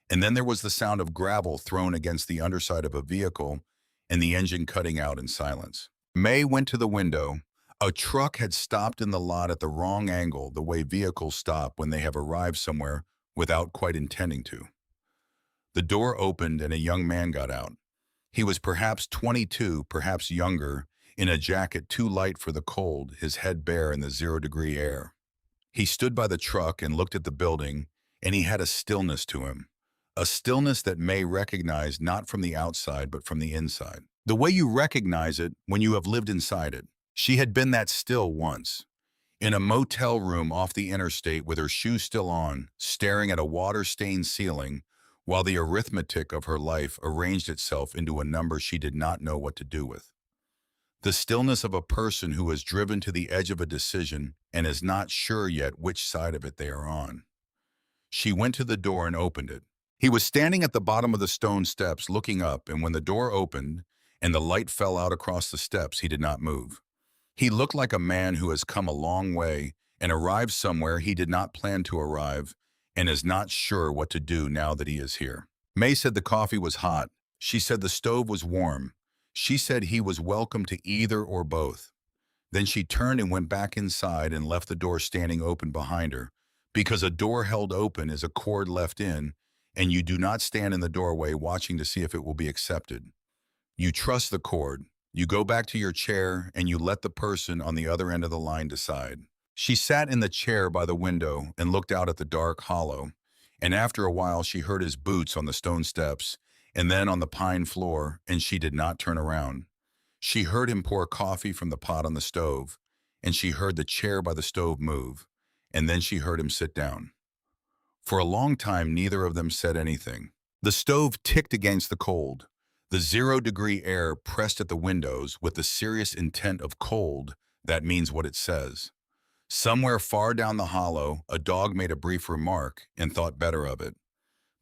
And then there was the sound of gravel thrown against the underside of a vehicle and the engine cutting out in silence. May went to the window. A truck had stopped in the lot at the wrong angle, the way vehicles stop when they have arrived somewhere without quite intending to. The door opened and a young man got out. He was perhaps 22, perhaps younger, in a jacket too light for the cold, his head bare in the 0-degree air. He stood by the truck and looked at the building, and he had a stillness to him. A stillness that May recognized not from the outside but from the inside. The way you recognize it when you have lived inside it. She had been that still once. In a motel room off the interstate with her shoes still on, staring at a water-stained ceiling, while the arithmetic of her life arranged itself into a number she did not know what to do with. The stillness of a person who is driven to the edge of a decision and is not sure yet which side of it they are on. She went to the door and opened it. He was standing at the bottom of the stone steps looking up, and when the door opened and the light fell out across the steps, he did not move. He looked like a man who has come a long way and arrived somewhere he did not plan to arrive and is not sure what to do now that he is here. May said the coffee was hot. She said the stove was warm. She said he was welcome to either or both. Then she turned and went back inside and left the door standing open behind her, because a door held open is a cord left in, and you do not stand in the doorway watching to see if it will be accepted. You trust the cord. You go back to your chair and you let the person on the other end of the line decide. She sat in the chair by the window and looked out at the dark hollow, and after a while she heard his boots on the stone steps and then on the pine floor, and she did not turn around. She heard him pour coffee from the pot on the stove, and she heard the chair by the stove move, and then she heard him sit down. For a long time, neither of them said anything. The stove ticked against the cold. The 0-degree air pressed at the windows with the serious intent of cold that means what it says. Somewhere far down the hollow, a dog made a brief remark and thought better of it.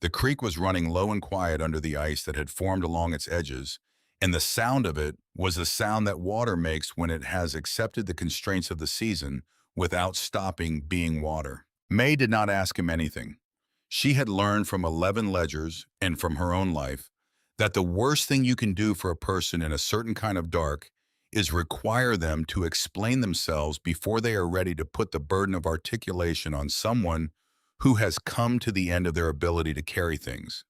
The creek was running low and quiet under the ice that had formed along its edges, and the sound of it was the sound that water makes when it has accepted the constraints of the season without stopping being water. May did not ask him anything. She had learned from 11 ledgers and from her own life that the worst thing you can do for a person in a certain kind of dark is require them to explain themselves before they are ready to put the burden of articulation on someone who has come to the end of their ability to carry things.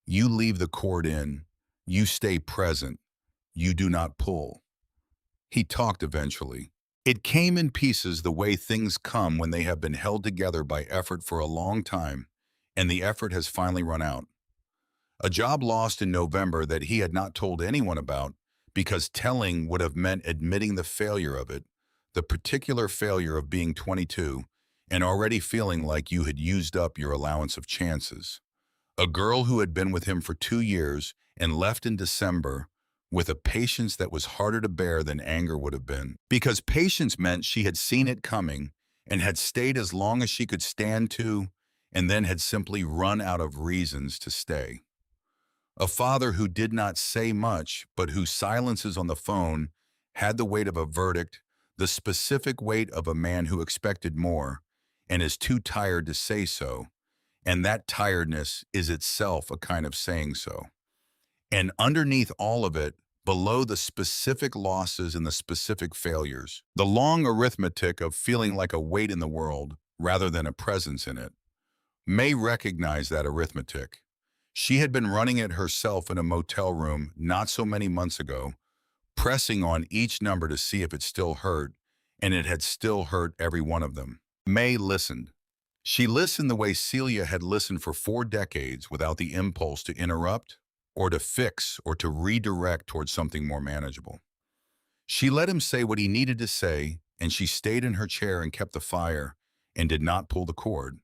You leave the cord in. You stay present. You do not pull. He talked eventually. It came in pieces the way things come when they have been held together by effort for a long time, and the effort has finally run out. A job lost in November that he had not told anyone about because telling would have meant admitting the failure of it, the particular failure of being 22 and already feeling like you had used up your allowance of chances. A girl who had been with him for 2 years and left in December with a patience that was harder to bear than anger would have been, because patience meant she had seen it coming and had stayed as long as she could stand to, and then had simply run out of reasons to stay. A father who did not say much, but whose silences on the phone had the weight of a verdict, the specific weight of a man who expected more and is too tired to say so, and that tiredness is itself a kind of saying so. And underneath all of it, below the specific losses and the specific failures, the long arithmetic of feeling like a weight in the world rather than a presence in it. May recognized that arithmetic. She had been running it herself in a motel room not so many months ago, pressing on each number to see if it still hurt, and it had still hurt every one of them. May listened. She listened the way Celia had listened for 4 decades without the impulse to interrupt or to fix or to redirect towards something more manageable. She let him say what he needed to say, and she stayed in her chair and kept the fire and did not pull the cord.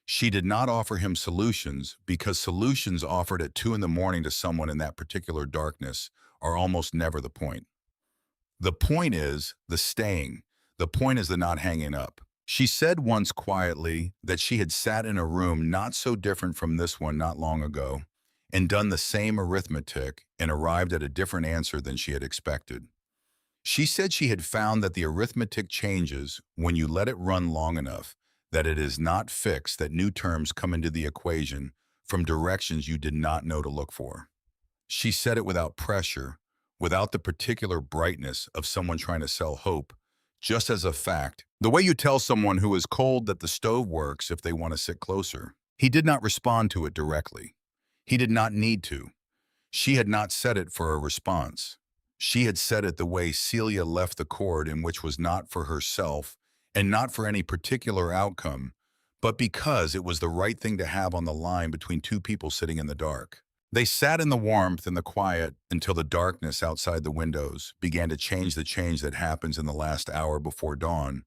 She did not offer him solutions because solutions offered at 2 in the morning to someone in that particular darkness are almost never the point. The point is the staying. The point is the not hanging up. She said once quietly that she had sat in a room not so different from this one not long ago and done the same arithmetic and arrived at a different answer than she had expected. She said she had found that the arithmetic changes when you let it run long enough, that it is not fixed, that new terms come into the equation from directions you did not know to look for. She said it without pressure, without the particular brightness of someone trying to sell hope, just as a fact, the way you tell someone who is cold that the stove works if they want to sit closer. He did not respond to it directly. He did not need to. She had not said it for a response. She had said it the way Celia left the cord, in which was not for herself and not for any particular outcome, but because it was the right thing to have on the line between two people sitting in the dark. They sat in the warmth and the quiet until the darkness outside the windows began to change the change that happens in the last hour before dawn,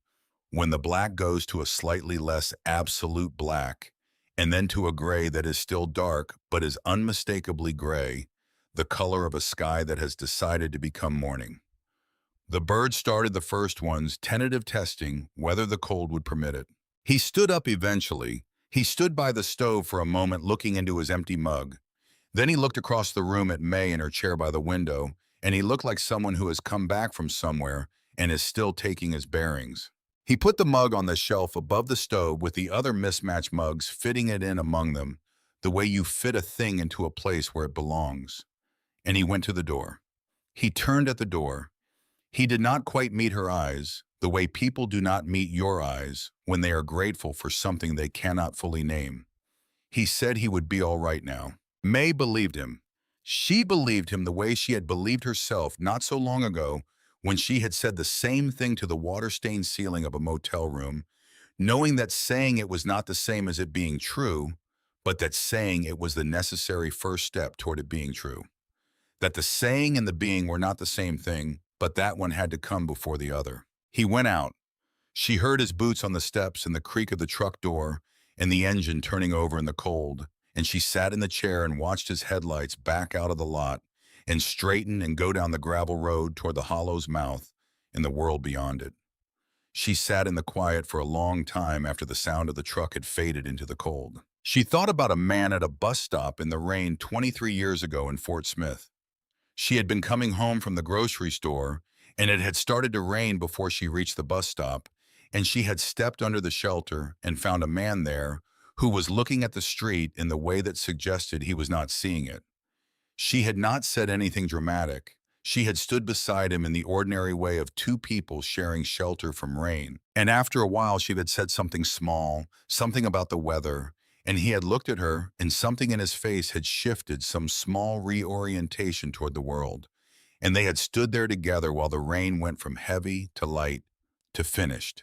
when the black goes to a slightly less absolute black, and then to a gray that is still dark but is unmistakably gray, the color of a sky that has decided to become morning. The bird started the first one's tentative testing whether the cold would permit it. He stood up eventually. He stood by the stove for a moment looking into his empty mug. Then he looked across the room at May in her chair by the window, and he looked like someone who has come back from somewhere and is still taking his bearings. He put the mug on the shelf above the stove with the other mismatched mugs, fitting it in among them, the way you fit a thing into a place where it belongs. And he went to the door. He turned at the door. He did not quite meet her eyes, the way people do not meet your eyes when they are grateful for something they cannot fully name. He said he would be all right now. May believed him. She believed him the way she had believed herself not so long ago when she had said the same thing to the water-stained ceiling of a motel room, knowing that saying it was not the same as it being true, but that saying it was the necessary first step toward it being true. That the saying and the being were not the same thing, but that one had to come before the other. He went out. She heard his boots on the steps and the creak of the truck door and the engine turning over in the cold, and she sat in the chair and watched his headlights back out of the lot and straighten and go down the gravel road toward the hollow's mouth and the world beyond it. She sat in the quiet for a long time after the sound of the truck had faded into the cold. She thought about a man at a bus stop in the rain 23 years ago in Fort Smith. She had been coming home from the grocery store, and it had started to rain before she reached the bus stop, and she had stepped under the shelter and found a man there who was looking at the street in the way that suggested he was not seeing it. She had not said anything dramatic. She had stood beside him in the ordinary way of two people sharing shelter from rain. And after a while, she had said something small, something about the weather, and he had looked at her, and something in his face had shifted, some small reorientation toward the world. And they had stood there together while the rain went from heavy to light to finished.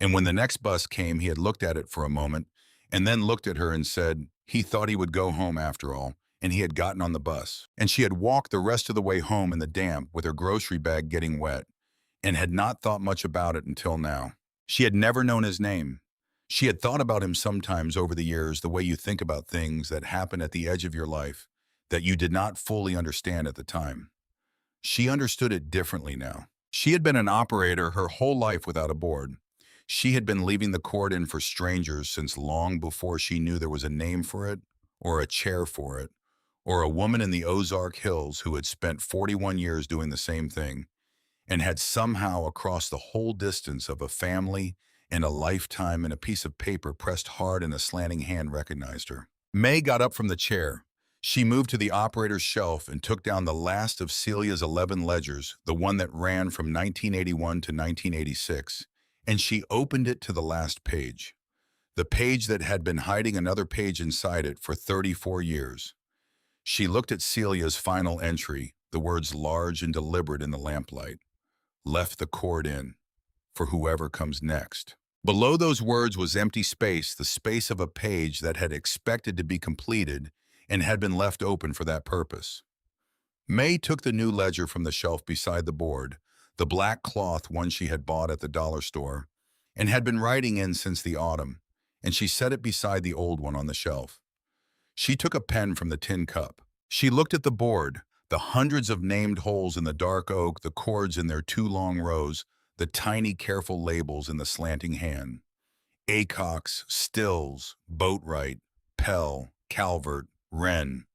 And when the next bus came, he had looked at it for a moment, and then looked at her and said he thought he would go home after all, and he had gotten on the bus. And she had walked the rest of the way home in the damp with her grocery bag getting wet, and had not thought much about it until now. She had never known his name. She had thought about him sometimes over the years the way you think about things that happen at the edge of your life that you did not fully understand at the time. She understood it differently now. She had been an operator her whole life without a board. She had been leaving the cord in for strangers since long before she knew there was a name for it, or a chair for it, or a woman in the Ozark Hills who had spent 41 years doing the same thing, and had somehow across the whole distance of a family and a lifetime and a piece of paper pressed hard in a slanting hand recognized her. May got up from the chair. She moved to the operator's shelf and took down the last of Celia's 11 ledgers, the one that ran from 1981 to 1986, and she opened it to the last page, the page that had been hiding another page inside it for 34 years. She looked at Celia's final entry, the words large and deliberate in the lamplight. Left the cord in, for whoever comes next. Below those words was empty space, the space of a page that had expected to be completed and had been left open for that purpose. May took the new ledger from the shelf beside the board, the black cloth one she had bought at the dollar store, and had been writing in since the autumn, and she set it beside the old one on the shelf. She took a pen from the tin cup. She looked at the board, the hundreds of named holes in the dark oak, the chords in their two long rows, the tiny careful labels in the slanting hand. Acox, Stills, Boatwright, Pell, Calvert, Wren,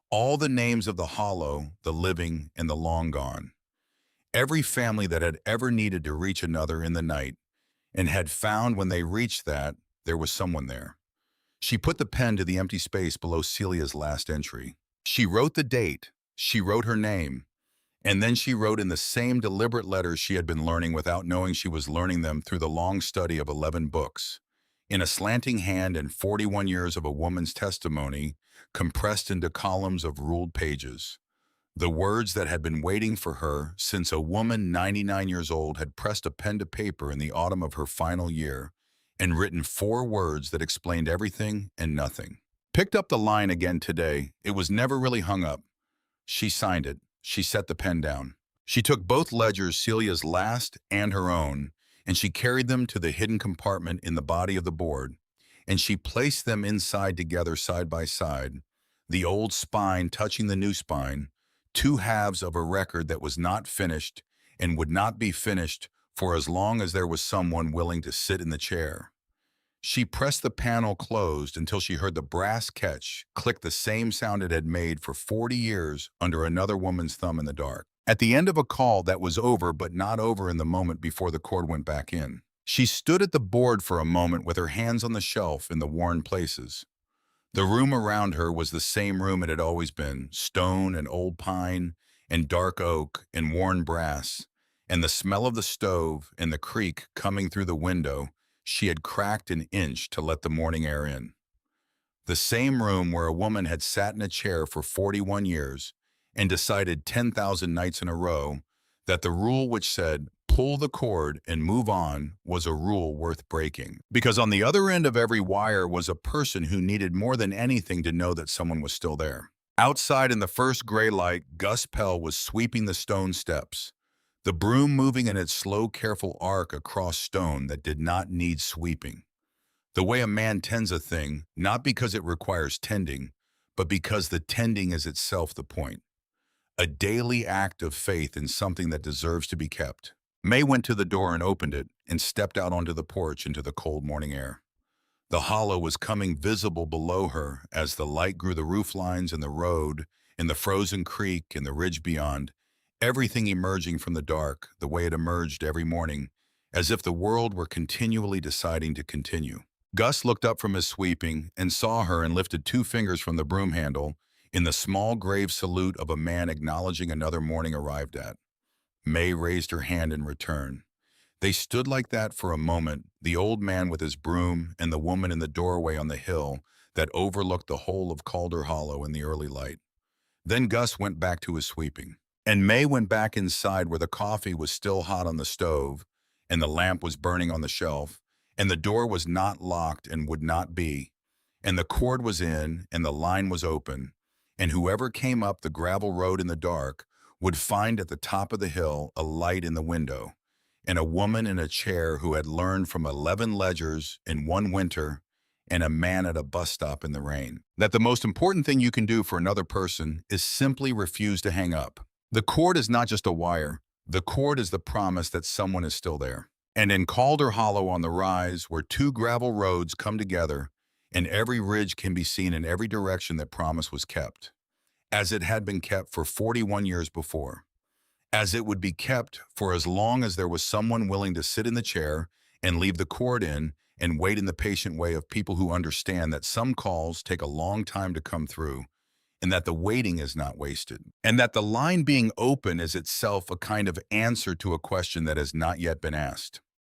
all the names of the hollow, the living, and the long gone. Every family that had ever needed to reach another in the night and had found when they reached that, there was someone there. She put the pen to the empty space below Celia's last entry. She wrote the date, she wrote her name, and then she wrote in the same deliberate letters she had been learning without knowing she was learning them through the long study of 11 books. In a slanting hand and 41 years of a woman's testimony, compressed into columns of ruled pages. The words that had been waiting for her since a woman 99 years old had pressed a pen to paper in the autumn of her final year and written 4 words that explained everything and nothing. Picked up the line again today. It was never really hung up. She signed it. She set the pen down. She took both ledgers, Celia's last and her own, and she carried them to the hidden compartment in the body of the board, and she placed them inside together side by side, the old spine touching the new spine, 2 halves of a record that was not finished and would not be finished for as long as there was someone willing to sit in the chair. She pressed the panel closed until she heard the brass catch click, the same sound it had made for 40 years under another woman's thumb in the dark. At the end of a call that was over but not over in the moment before the cord went back in. She stood at the board for a moment with her hands on the shelf in the worn places. The room around her was the same room it had always been, stone and old pine and dark oak and worn brass, and the smell of the stove and the creak coming through the window she had cracked an inch to let the morning air in. The same room where a woman had sat in a chair for 41 years and decided 10,000 nights in a row that the rule which said, pull the cord and move on, was a rule worth breaking. Because on the other end of every wire was a person who needed more than anything to know that someone was still there. Outside in the first gray light, Gus Pell was sweeping the stone steps, the broom moving in its slow, careful arc across stone that did not need sweeping. The way a man tends a thing, not because it requires tending, but because the tending is itself the point. A daily act of faith in something that deserves to be kept. May went to the door and opened it and stepped out onto the porch into the cold morning air. The hollow was coming visible below her as the light grew, the roof lines and the road and the frozen creek and the ridge beyond, everything emerging from the dark the way it emerged every morning, as if the world were continually deciding to continue. Gus looked up from his sweeping and saw her and lifted 2 fingers from the broom handle in the small grave salute of a man acknowledging another morning arrived at. May raised her hand in return. They stood like that for a moment, the old man with his broom and the woman in the doorway on the hill that overlooked the whole of Calder Hollow in the early light. Then Gus went back to his sweeping, and May went back inside where the coffee was still hot on the stove, and the lamp was burning on the shelf, and the door was not locked and would not be, and the cord was in, and the line was open, and whoever came up the gravel road in the dark would find at the top of the hill a light in the window, and a woman in a chair who had learned from 11 ledgers in one winter, and a man at a bus stop in the rain. That the most important thing you can do for another person is simply refuse to hang up. The cord is not just a wire. The cord is the promise that someone is still there. And in Calder Hollow on the rise, where 2 gravel roads come together, and every ridge can be seen in every direction, that promise was kept, as it had been kept for 41 years before, as it would be kept for as long as there was someone willing to sit in the chair and leave the cord in and wait in the patient way of people who understand that some calls take a long time to come through, and that the waiting is not wasted, and that the line being open is itself a kind of answer to a question that has not yet been asked.